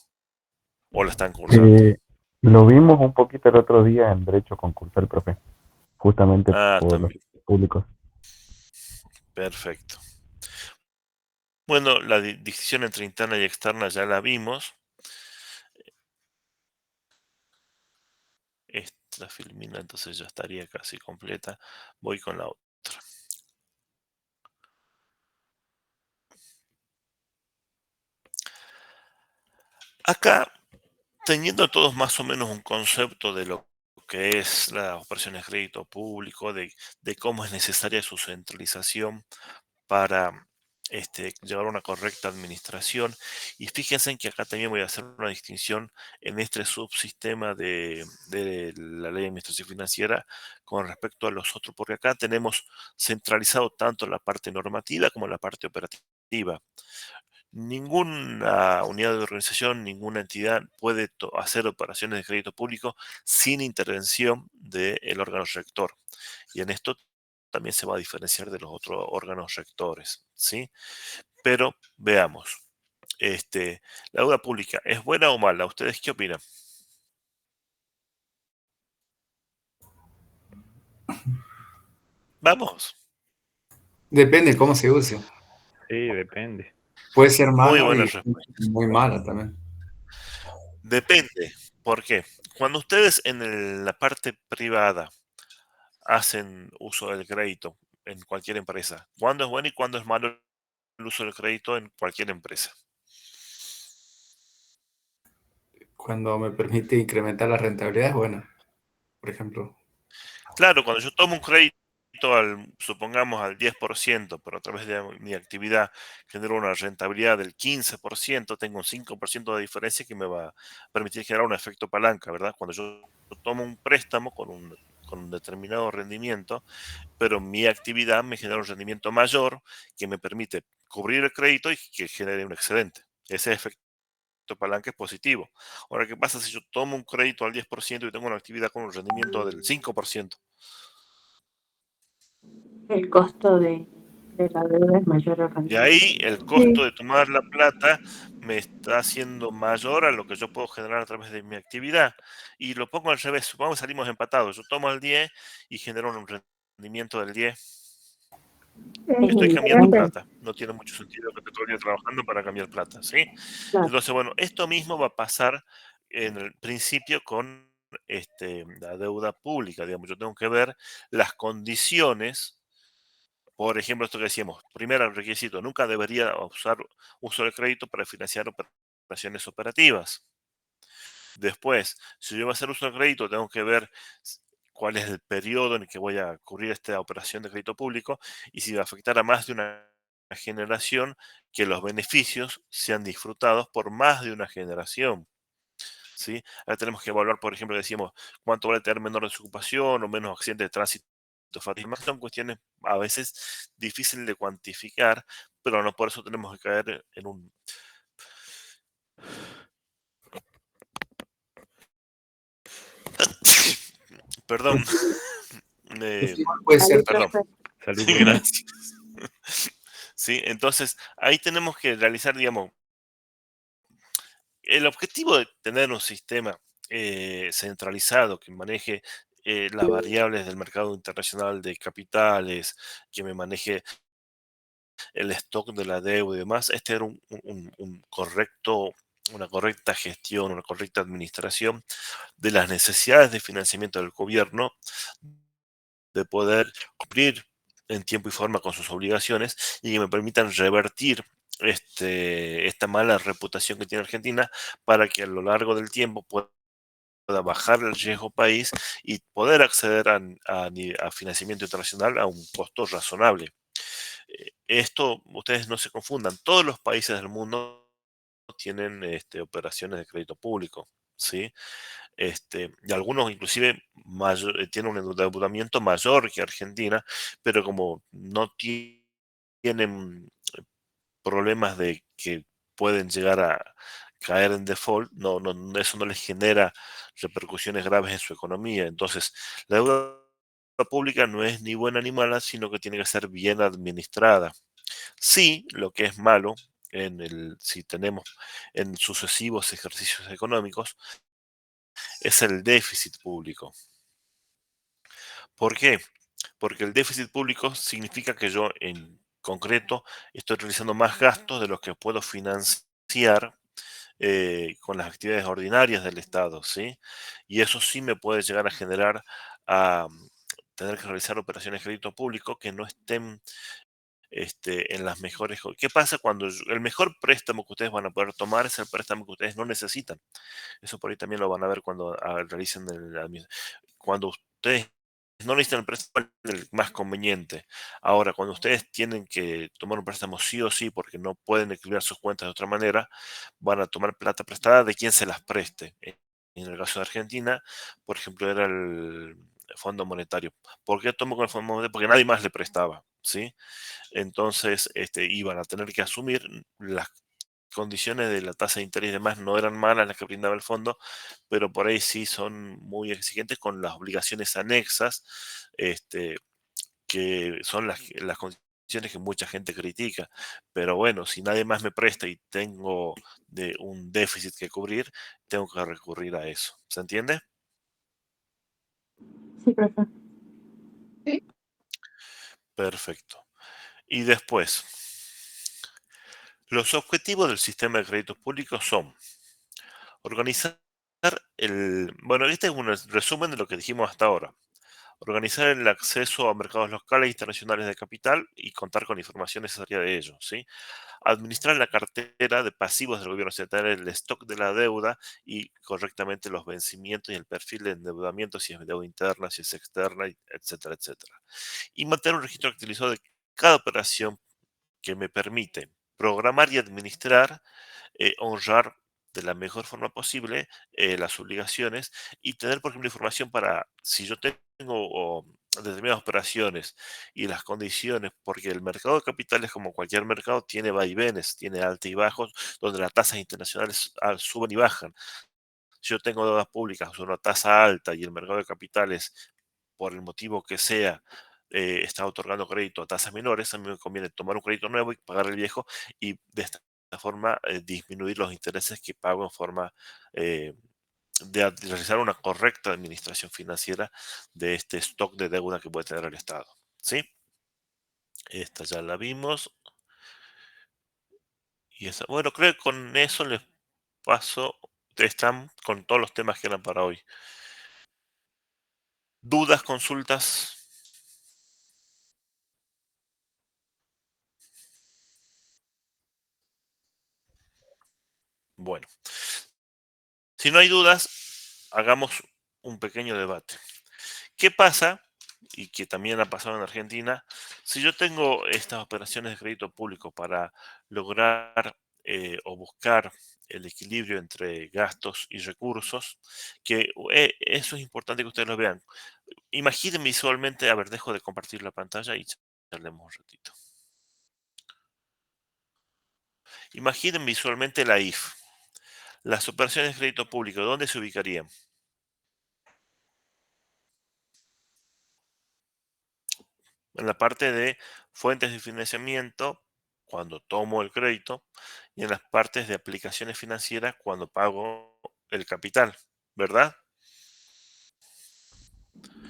o la están cursando. Lo vimos un poquito el otro día en Derecho Concursal, profe, justamente Ah, por los también. públicos. Perfecto. Bueno, la distinción entre interna y externa ya la vimos. Esta filmina entonces ya estaría casi completa. Voy con la otra. Acá, teniendo todos más o menos un concepto de lo que es las operaciones de crédito público, de cómo es necesaria su centralización para llevar una correcta administración. Y fíjense en que acá también voy a hacer una distinción en este subsistema de la ley de administración financiera con respecto a los otros, porque acá tenemos centralizado tanto la parte normativa como la parte operativa. Ninguna unidad de organización, ninguna entidad puede hacer operaciones de crédito público sin intervención del órgano rector. Y en esto también se va a diferenciar de los otros órganos rectores, ¿sí? Pero veamos, ¿la deuda pública es buena o mala? ¿Ustedes qué opinan? Vamos, Depende cómo se use. Sí, depende. Puede ser muy malo buena y respuesta. muy mala también. Depende. ¿Por qué? Cuando ustedes en la parte privada hacen uso del crédito en cualquier empresa, ¿cuándo es bueno y cuándo es malo el uso del crédito en cualquier empresa? Cuando me permite incrementar la rentabilidad es buena, por ejemplo. Claro, cuando yo tomo un crédito supongamos al 10%, pero a través de mi actividad genero una rentabilidad del 15%, tengo un 5% de diferencia que me va a permitir generar un efecto palanca, ¿verdad? Cuando yo tomo un préstamo con un determinado rendimiento, pero mi actividad me genera un rendimiento mayor que me permite cubrir el crédito y que genere un excedente. Ese efecto palanca es positivo. Ahora, ¿qué pasa si yo tomo un crédito al 10% y tengo una actividad con un rendimiento del 5%? El costo de la deuda es mayor al Y rendimiento. ahí el Sí. costo de tomar la plata me está haciendo mayor a lo que yo puedo generar a través de mi actividad. Y lo pongo al revés. Supongamos que salimos empatados. Yo tomo el 10 y genero un rendimiento del 10. Es Estoy cambiando indiferente. plata. No tiene mucho sentido que esté todo el día trabajando para cambiar plata, ¿sí? Claro. Entonces, bueno, esto mismo va a pasar en el principio con la deuda pública. Digamos, yo tengo que ver las condiciones. Por ejemplo, esto que decíamos, primero requisito, nunca debería usar uso de crédito para financiar operaciones operativas. Después, si yo voy a hacer uso de crédito, tengo que ver cuál es el periodo en el que voy a cubrir esta operación de crédito público y si va a afectar a más de una generación, que los beneficios sean disfrutados por más de una generación. ¿Sí? Ahora tenemos que evaluar, por ejemplo, decíamos, cuánto vale tener menor desocupación o menos accidentes de tránsito. Son cuestiones a veces difíciles de cuantificar, pero no por eso tenemos que caer en un... Perdón. Es igual puede ser, Salud, Perdón. profe. Salud, profe. Gracias. Sí, entonces ahí tenemos que realizar, digamos, el objetivo de tener un sistema centralizado que maneje las variables del mercado internacional de capitales, que me maneje el stock de la deuda y demás, era una correcta gestión, una correcta administración de las necesidades de financiamiento del gobierno, de poder cumplir en tiempo y forma con sus obligaciones y que me permitan revertir esta mala reputación que tiene Argentina para que a lo largo del tiempo pueda bajar el riesgo país y poder acceder a financiamiento internacional a un costo razonable. Esto, ustedes no se confundan, todos los países del mundo tienen operaciones de crédito público, ¿sí? Y algunos inclusive tienen un endeudamiento mayor que Argentina, pero como no tienen problemas de que pueden llegar a caer en default, eso no les genera repercusiones graves en su economía. Entonces, la deuda pública no es ni buena ni mala, sino que tiene que ser bien administrada. Sí, lo que es malo si tenemos en sucesivos ejercicios económicos es el déficit público. ¿Por qué? Porque el déficit público significa que yo en concreto estoy realizando más gastos de los que puedo financiar con las actividades ordinarias del Estado, ¿sí? Y eso sí me puede llegar a generar a tener que realizar operaciones de crédito público que no estén en las mejores. ¿Qué pasa cuando el mejor préstamo que ustedes van a poder tomar es el préstamo que ustedes no necesitan? Eso por ahí también lo van a ver cuando realicen cuando ustedes no necesitan el préstamo el más conveniente. Ahora, cuando ustedes tienen que tomar un préstamo sí o sí porque no pueden equilibrar sus cuentas de otra manera, van a tomar plata prestada de quien se las preste. En el caso de Argentina, por ejemplo, era el Fondo Monetario. ¿Por qué tomo con el Fondo Monetario? Porque nadie más le prestaba, ¿sí? Entonces, iban a tener que asumir las condiciones de la tasa de interés y demás no eran malas las que brindaba el fondo, pero por ahí sí son muy exigentes con las obligaciones anexas, que son las condiciones que mucha gente critica. Pero bueno, si nadie más me presta y tengo un déficit que cubrir, tengo que recurrir a eso. ¿Se entiende? Sí, profe. Perfecto. Y después, los objetivos del sistema de créditos públicos son organizar bueno, este es un resumen de lo que dijimos hasta ahora. Organizar el acceso a mercados locales e internacionales de capital y contar con información necesaria de ello, ¿sí? Administrar la cartera de pasivos del gobierno, o sea, tener el stock de la deuda y correctamente los vencimientos y el perfil de endeudamiento, si es deuda interna, si es externa, etcétera, etcétera. Y mantener un registro actualizado de cada operación que me permite programar y administrar, honrar de la mejor forma posible las obligaciones y tener, por ejemplo, información para si yo tengo determinadas operaciones y las condiciones, porque el mercado de capitales, como cualquier mercado, tiene vaivenes, tiene altos y bajos, donde las tasas internacionales suben y bajan. Si yo tengo deudas públicas, una tasa alta y el mercado de capitales, por el motivo que sea, está otorgando crédito a tasas menores, a mí me conviene tomar un crédito nuevo y pagar el viejo y de esta forma disminuir los intereses que pago en forma eh, de realizar una correcta administración financiera de este stock de deuda que puede tener el Estado. ¿Sí? Esta ya la vimos. Y bueno, creo que con eso les paso. Están con todos los temas que eran para hoy. ¿Dudas, consultas? Bueno, si no hay dudas, hagamos un pequeño debate. ¿Qué pasa? Y que también ha pasado en Argentina, si yo tengo estas operaciones de crédito público para lograr o buscar el equilibrio entre gastos y recursos, que eso es importante que ustedes lo vean. Imaginen visualmente, a ver, dejo de compartir la pantalla y charlemos un ratito. Imaginen visualmente la IF. Las operaciones de crédito público, ¿dónde se ubicarían? En la parte de fuentes de financiamiento, cuando tomo el crédito, y en las partes de aplicaciones financieras, cuando pago el capital, ¿verdad?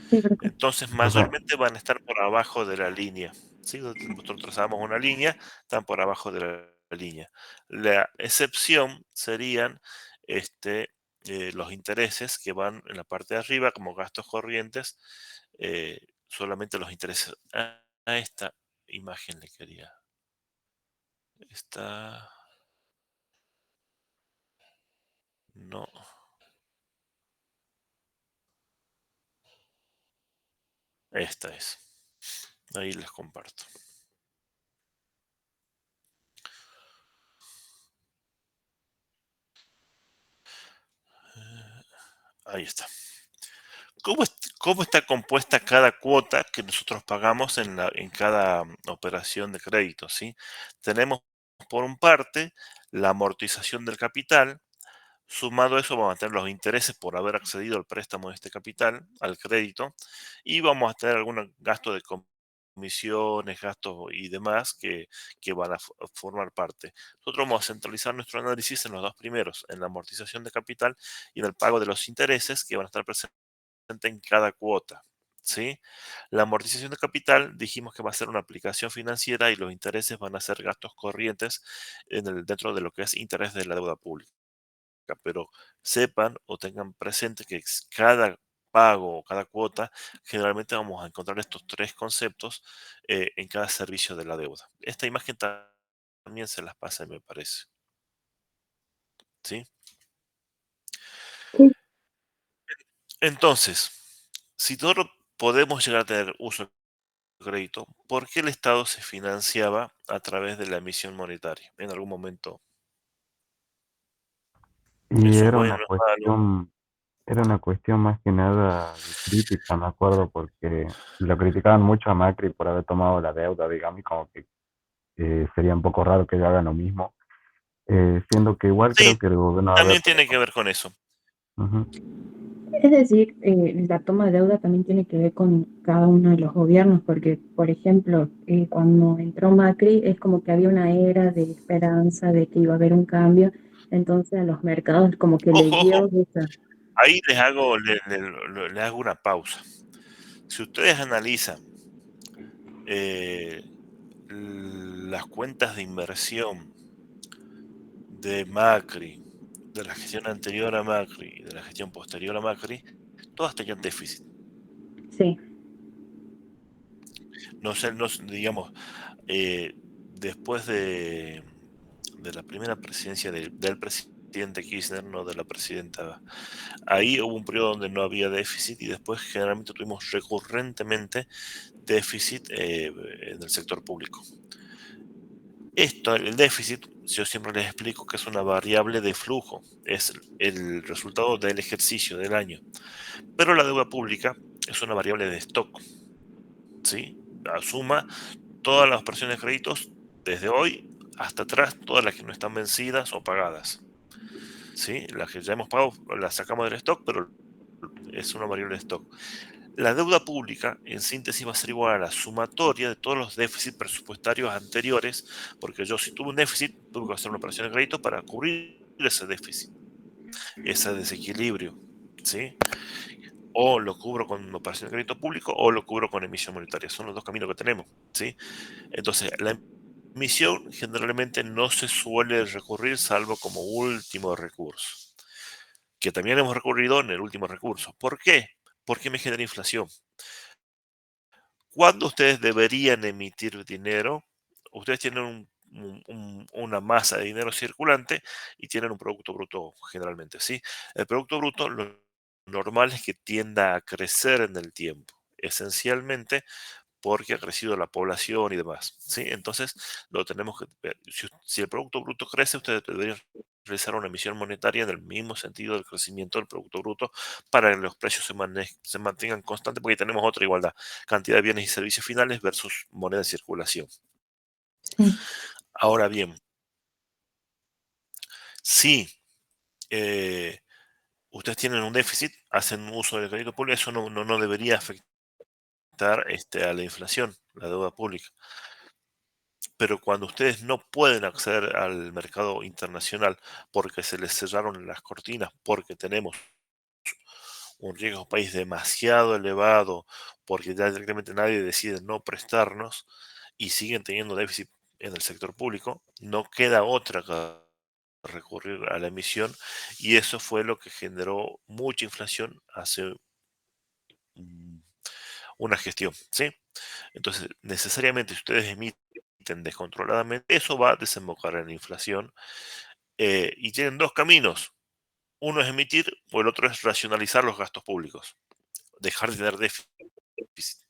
Sí, profe. Entonces, mayormente van a estar por abajo de la línea. ¿Sí? Nosotros trazamos una línea, están por abajo de la línea. La excepción serían los intereses que van en la parte de arriba como gastos corrientes, solamente los intereses. A esta imagen le quería. Esta. No. Esta es. Ahí les comparto. Ahí está. ¿Cómo está compuesta cada cuota que nosotros pagamos en cada operación de crédito? ¿Sí? Tenemos por un parte la amortización del capital, Sumado a eso, vamos a tener los intereses por haber accedido al préstamo de este capital, al crédito, y vamos a tener algún gasto de comisiones, gastos y demás que van a formar parte. Nosotros vamos a centralizar nuestro análisis en los dos primeros, en la amortización de capital y en el pago de los intereses que van a estar presentes en cada cuota. ¿Sí? La amortización de capital dijimos que va a ser una aplicación financiera y los intereses van a ser gastos corrientes dentro de lo que es interés de la deuda pública. Pero sepan o tengan presente que cada pago o cada cuota, generalmente vamos a encontrar estos tres conceptos en cada servicio de la deuda. Esta imagen también se las pasa, me parece. ¿Sí? Sí. Entonces, si todos podemos llegar a tener uso del crédito, ¿por qué el Estado se financiaba a través de la emisión monetaria? En algún momento, Y eso es bueno, es malo. era una cuestión más que nada de crítica, me acuerdo, porque lo criticaban mucho a Macri por haber tomado la deuda, digamos, y como que sería un poco raro que ellos hagan lo mismo, siendo que igual Sí, creo que el gobierno de también Alberto le... tiene que ver con eso. Ujú. Es decir, la toma de deuda también tiene que ver con cada uno de los gobiernos, porque, por ejemplo, cuando entró Macri es como que había una era de esperanza de que iba a haber un cambio, entonces a los mercados como que le Ojo, ojo, dio esa... ahí les hago una pausa. Si ustedes analizan eh, las cuentas de inversión de Macri, de la gestión anterior a Macri y de la gestión posterior a Macri, todas tenían déficit. Sí, No sé, digamos, después de la primera presidencia del presidente Kirchner, no de la presidenta, ahí hubo un periodo donde no había déficit y después generalmente tuvimos recurrentemente déficit en el sector público. Esto, el déficit, yo siempre les explico que es una variable de flujo, es el resultado del ejercicio del año. Pero la deuda pública es una variable de stock, ¿sí? Suma todas las operaciones de créditos desde hoy hasta atrás, todas las que no están vencidas o pagadas, ¿sí? Las que ya hemos pagado las sacamos del stock, pero es una variable de stock. La deuda pública, en síntesis, va a ser igual a la sumatoria de todos los déficits presupuestarios anteriores, porque yo si tuve un déficit, tuve que hacer una operación de crédito para cubrir ese déficit, ese desequilibrio, ¿sí? O lo cubro con una operación de crédito público o lo cubro con emisión monetaria. Son los dos caminos que tenemos, ¿sí? Entonces, la emisión generalmente no se suele recurrir salvo como último recurso, que también hemos recurrido en el último recurso. ¿Por qué? Porque me genera inflación. ¿Cuándo ustedes deberían emitir dinero? Ustedes tienen una masa de dinero circulante y tienen un producto bruto generalmente, ¿sí? El producto bruto lo normal es que tienda a crecer en el tiempo, esencialmente porque ha crecido la población y demás, ¿sí? Entonces, lo tenemos que ver. Si el producto bruto crece, ustedes deberían realizar una emisión monetaria en el mismo sentido del crecimiento del producto bruto para que los precios se mantengan constantes, porque tenemos otra igualdad, cantidad de bienes y servicios finales versus moneda en circulación. sí. Ahora bien, si eh, ustedes tienen un déficit, hacen uso del crédito público, eso no debería afectar a la inflación, la deuda pública. Pero cuando ustedes no pueden acceder al mercado internacional porque se les cerraron las cortinas, porque tenemos un riesgo país demasiado elevado, porque ya directamente nadie decide no prestarnos y siguen teniendo déficit en el sector público, no queda otra que recurrir a la emisión y eso fue lo que generó mucha inflación hace mm, una gestión, ¿sí? Entonces, necesariamente si ustedes emiten descontroladamente, eso va a desembocar en la inflación y tienen dos caminos. Uno es emitir o el otro es racionalizar los gastos públicos, dejar de tener déficit.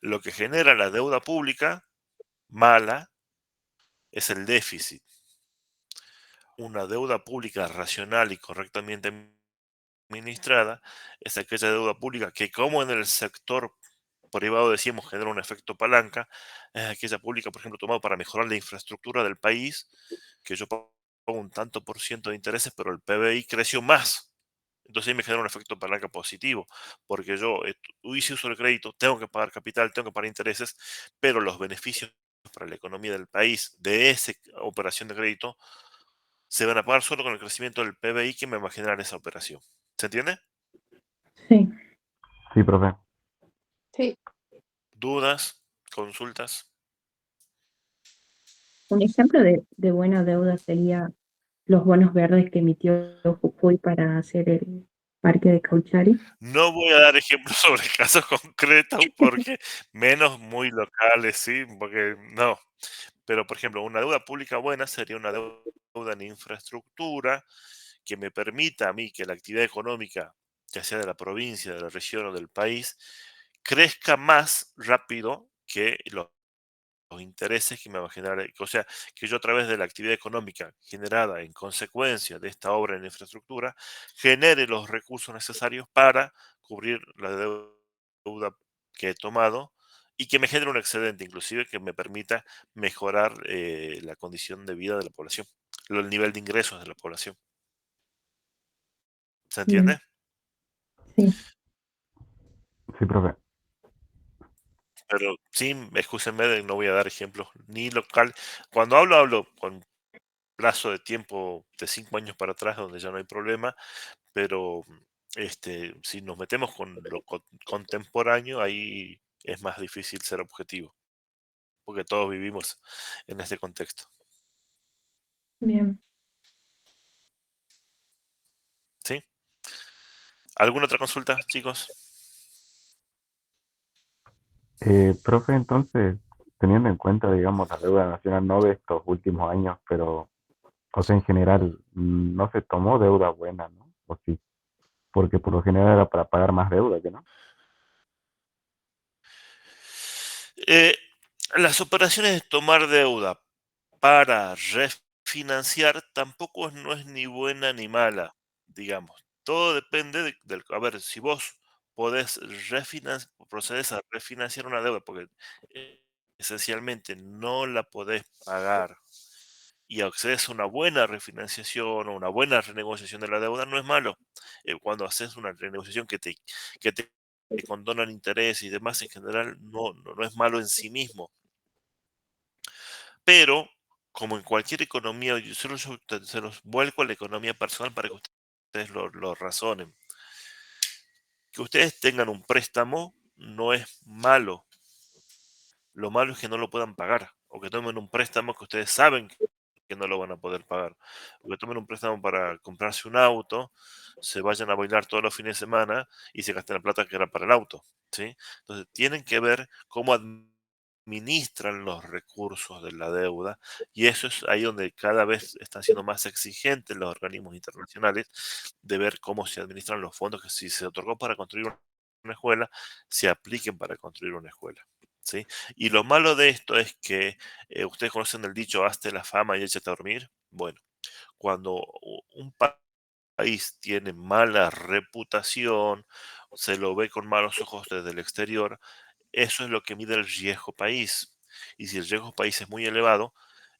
Lo que genera la deuda pública mala es el déficit. Una deuda pública racional y correctamente administrada es aquella deuda pública que, como en el sector privado decíamos, genera un efecto palanca, es aquella pública, por ejemplo, tomada para mejorar la infraestructura del país, que yo un tanto por ciento de intereses, pero el PBI creció más. Entonces ahí me genera un efecto palanca positivo, porque yo hice uso del crédito, tengo que pagar capital, tengo que pagar intereses, pero los beneficios para la economía del país de esa operación de crédito se van a pagar solo con el crecimiento del PBI que me va a generar esa operación. ¿Se entiende? Sí. Sí, profe. Sí, ¿Dudas? ¿Consultas? Un ejemplo de buena deuda sería los bonos verdes que emitió Jujuy para hacer el parque de Cauchari. No voy a dar ejemplos sobre casos concretos porque menos muy locales, ¿sí? Porque no. Pero, por ejemplo, una deuda pública buena sería una deuda en infraestructura que me permita a mí que la actividad económica, ya sea de la provincia, de la región o del país, crezca más rápido que los intereses que me va a generar, o sea, que yo a través de la actividad económica generada en consecuencia de esta obra en infraestructura, genere los recursos necesarios para cubrir la deuda que he tomado y que me genere un excedente, inclusive que me permita mejorar la condición de vida de la población, el nivel de ingresos de la población. ¿Se entiende? Bien, sí, Sí, profe. Pero sí, excúsenme, no voy a dar ejemplos ni local. Cuando hablo con plazo de tiempo de 5 años para atrás, donde ya no hay problema, pero si nos metemos con lo contemporáneo, ahí es más difícil ser objetivo, porque todos vivimos en este contexto. bien. ¿Sí? ¿Alguna otra consulta, chicos? Profe, entonces, teniendo en cuenta, digamos, la deuda nacional no de estos últimos años, pero, o sea, en general, no se tomó deuda buena, ¿no? O sí, porque por lo general era para pagar más deuda, ¿que no? Eh, las operaciones de tomar deuda para refinanciar tampoco no es ni buena ni mala, digamos. Todo depende del... A ver, si vos podés procedes a refinanciar una deuda porque esencialmente no la podés pagar y accedes a una buena refinanciación o una buena renegociación de la deuda, no es malo. Cuando haces una renegociación que te condonan interés y demás, en general no es malo en sí mismo. Pero, como en cualquier economía, se los vuelco a la economía personal para que ustedes lo razonen. Que ustedes tengan un préstamo no es malo. Lo malo es que no lo puedan pagar o que tomen un préstamo que ustedes saben que no lo van a poder pagar. O que tomen un préstamo para comprarse un auto, se vayan a bailar todos los fines de semana y se gasten la plata que era para el auto, ¿sí? Entonces, tienen que ver cómo administran los recursos de la deuda y eso es ahí donde cada vez están siendo más exigentes los organismos internacionales de ver cómo se administran los fondos que si se otorgó para construir una escuela, se apliquen para construir una escuela. ¿Sí? Y lo malo de esto es que ustedes conocen el dicho, hazte la fama y échate a dormir. Bueno, cuando un país tiene mala reputación, se lo ve con malos ojos desde el exterior, eso es lo que mide el riesgo país. Y si el riesgo país es muy elevado,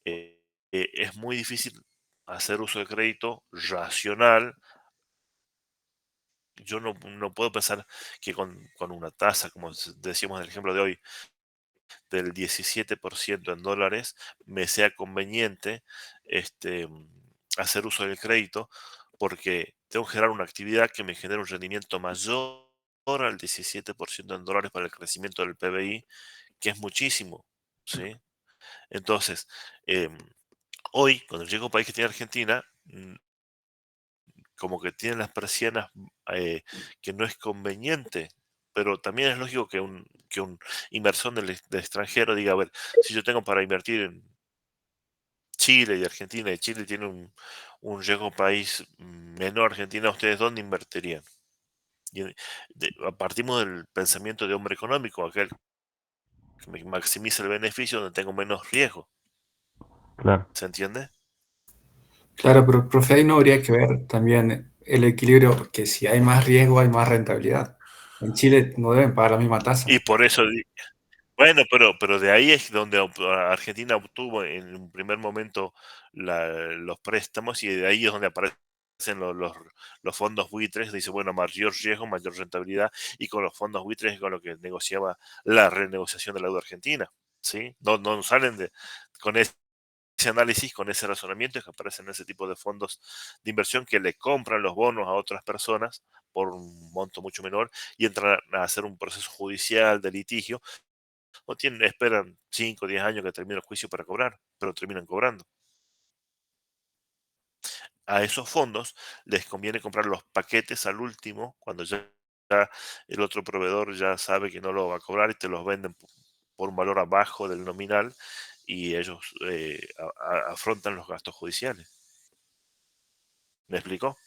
es muy difícil hacer uso de crédito racional. Yo no puedo pensar que con una tasa, como decíamos en el ejemplo de hoy, del 17% en dólares, me sea conveniente hacer uso del crédito porque tengo que generar una actividad que me genere un rendimiento mayor al 17% en dólares para el crecimiento del PBI, que es muchísimo, ¿sí? Entonces, em, hoy, con el riesgo país que tiene Argentina, como que tienen las persianas que no es conveniente, pero también es lógico que un inversor del extranjero diga, a ver, si yo tengo para invertir en Chile y Argentina, y Chile tiene un riesgo país menor a Argentina, ¿ustedes dónde invertirían? Y partimos del pensamiento de hombre económico, aquel que me maximiza el beneficio donde tengo menos riesgo. Claro. ¿Se entiende? Claro, pero profe, ahí no habría que ver también el equilibrio, que si hay más riesgo hay más rentabilidad. En Chile no deben pagar la misma Y tasa. por eso, Bueno, pero de ahí es donde Argentina obtuvo en un primer momento los préstamos y de ahí es donde aparecen los fondos buitres. Dice, bueno, mayor riesgo, mayor rentabilidad y con los fondos buitres es con lo que negociaba la renegociación de la deuda argentina. ¿Sí? No salen con ese análisis, con ese razonamiento, es que aparecen ese tipo de fondos de inversión que le compran los bonos a otras personas por un monto mucho menor y entran a hacer un proceso judicial de litigio o esperan 5 o 10 años que termine el juicio para cobrar, pero terminan cobrando. A esos fondos les conviene comprar los paquetes al último, cuando ya el otro proveedor ya sabe que no lo va a cobrar y te los venden por un valor abajo del nominal y ellos afrontan los gastos judiciales. ¿Me explicó?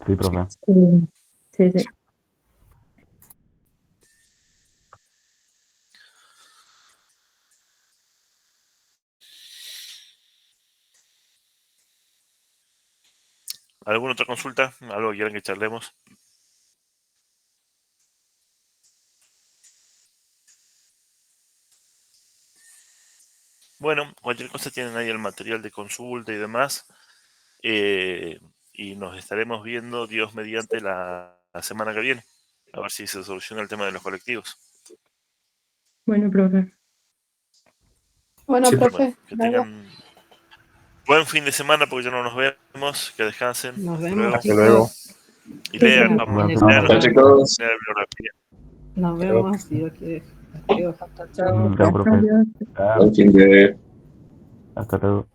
Sí, profe. Sí, sí, sí. ¿Alguna otra consulta? ¿Algo que quieran que charlemos? Bueno, cualquier cosa tienen ahí el material de consulta y demás. eh, y nos estaremos viendo, Dios mediante, la semana que viene. A ver si se soluciona el tema de los colectivos. Bueno, profe. Bueno, Sí, Bueno, profe, que luego tengan buen fin de semana porque ya no nos vemos. Que descansen. nos Hasta vemos, luego. Hasta luego. chicos. Y Sí, lean, sí. Tengan vamos, Buena lean, semana, Chao, profe. chicos. lean bibliografía. Nos creo. vemos si Dios quiere. Adiós. Chao. Chao, profe. Adiós. Chao. Buen fin de Hasta luego.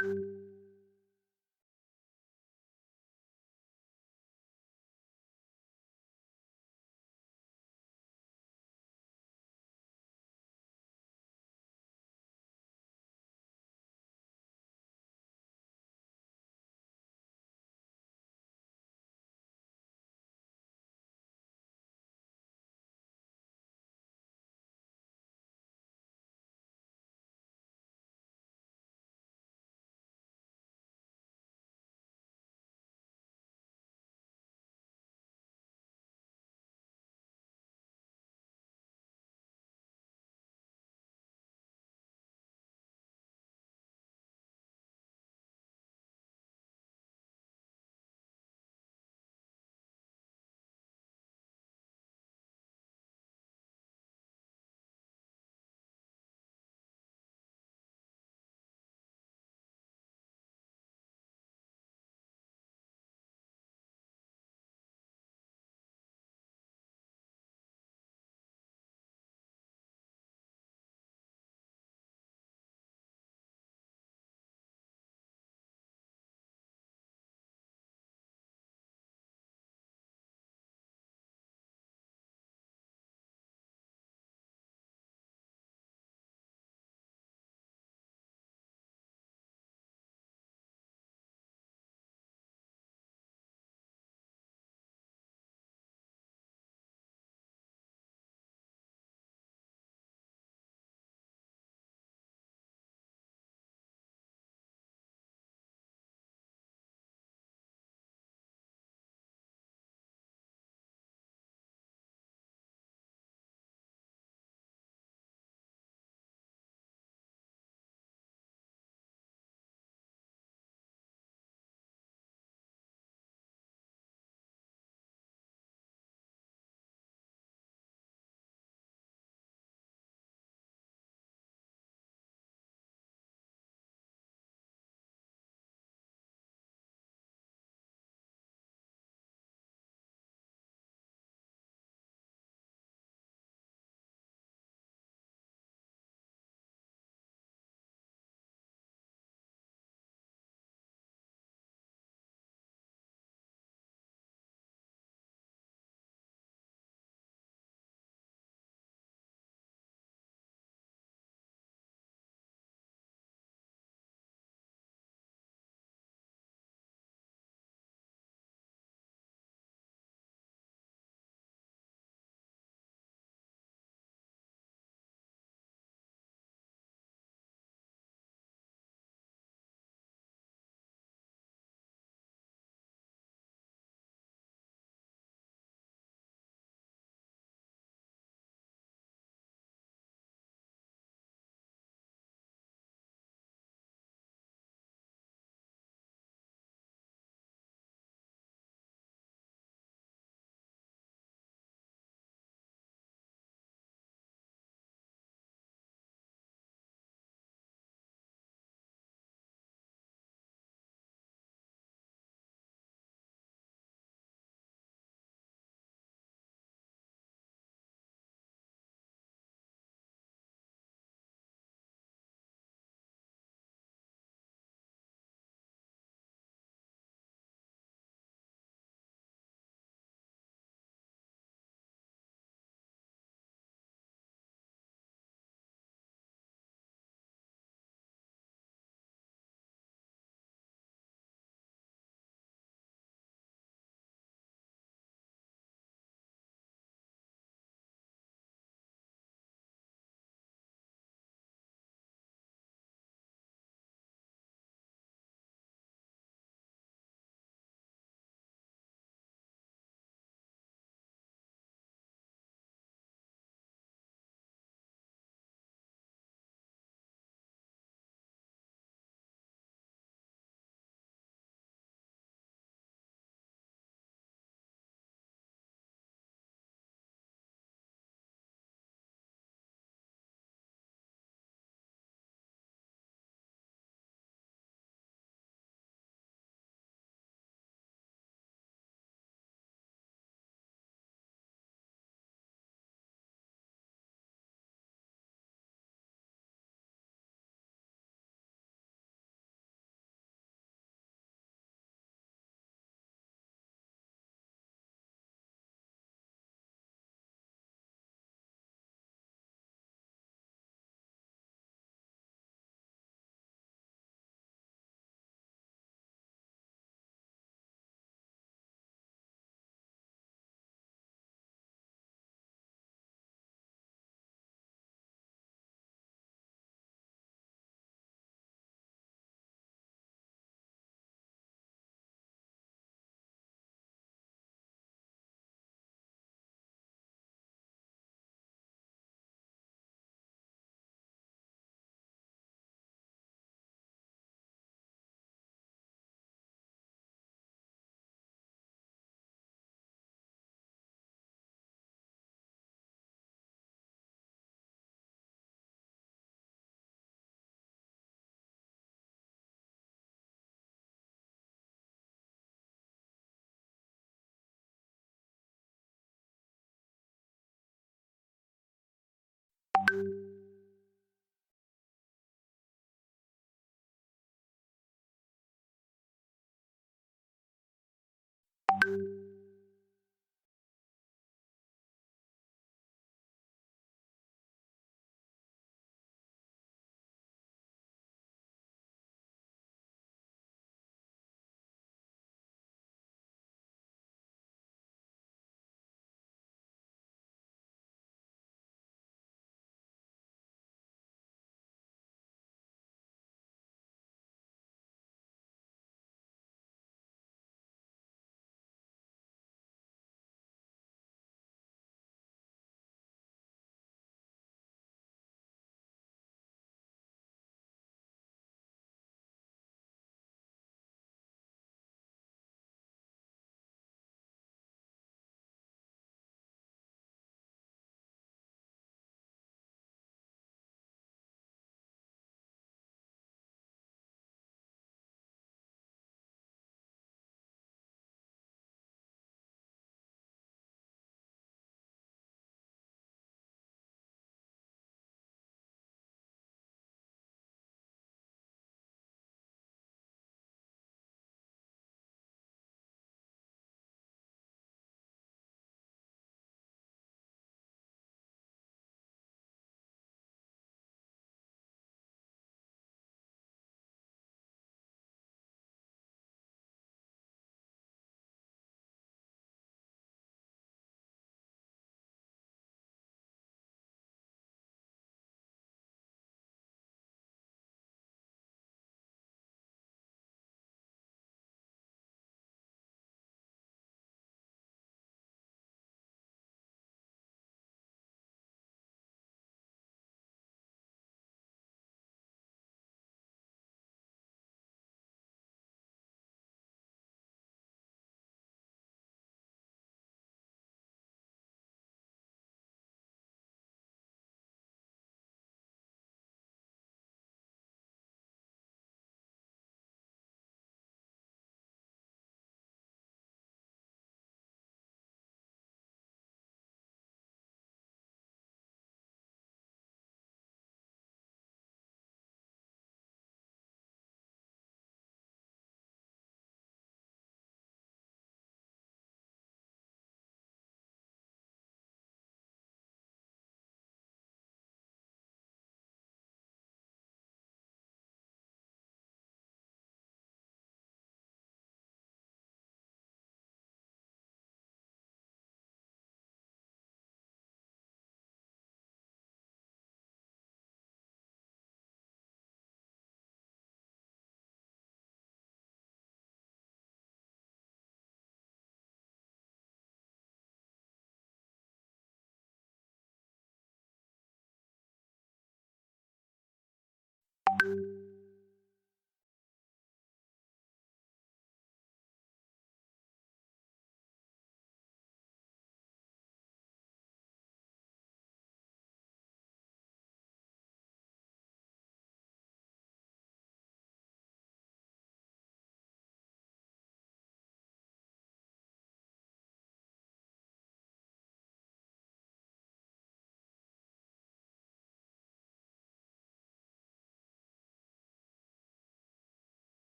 Chao.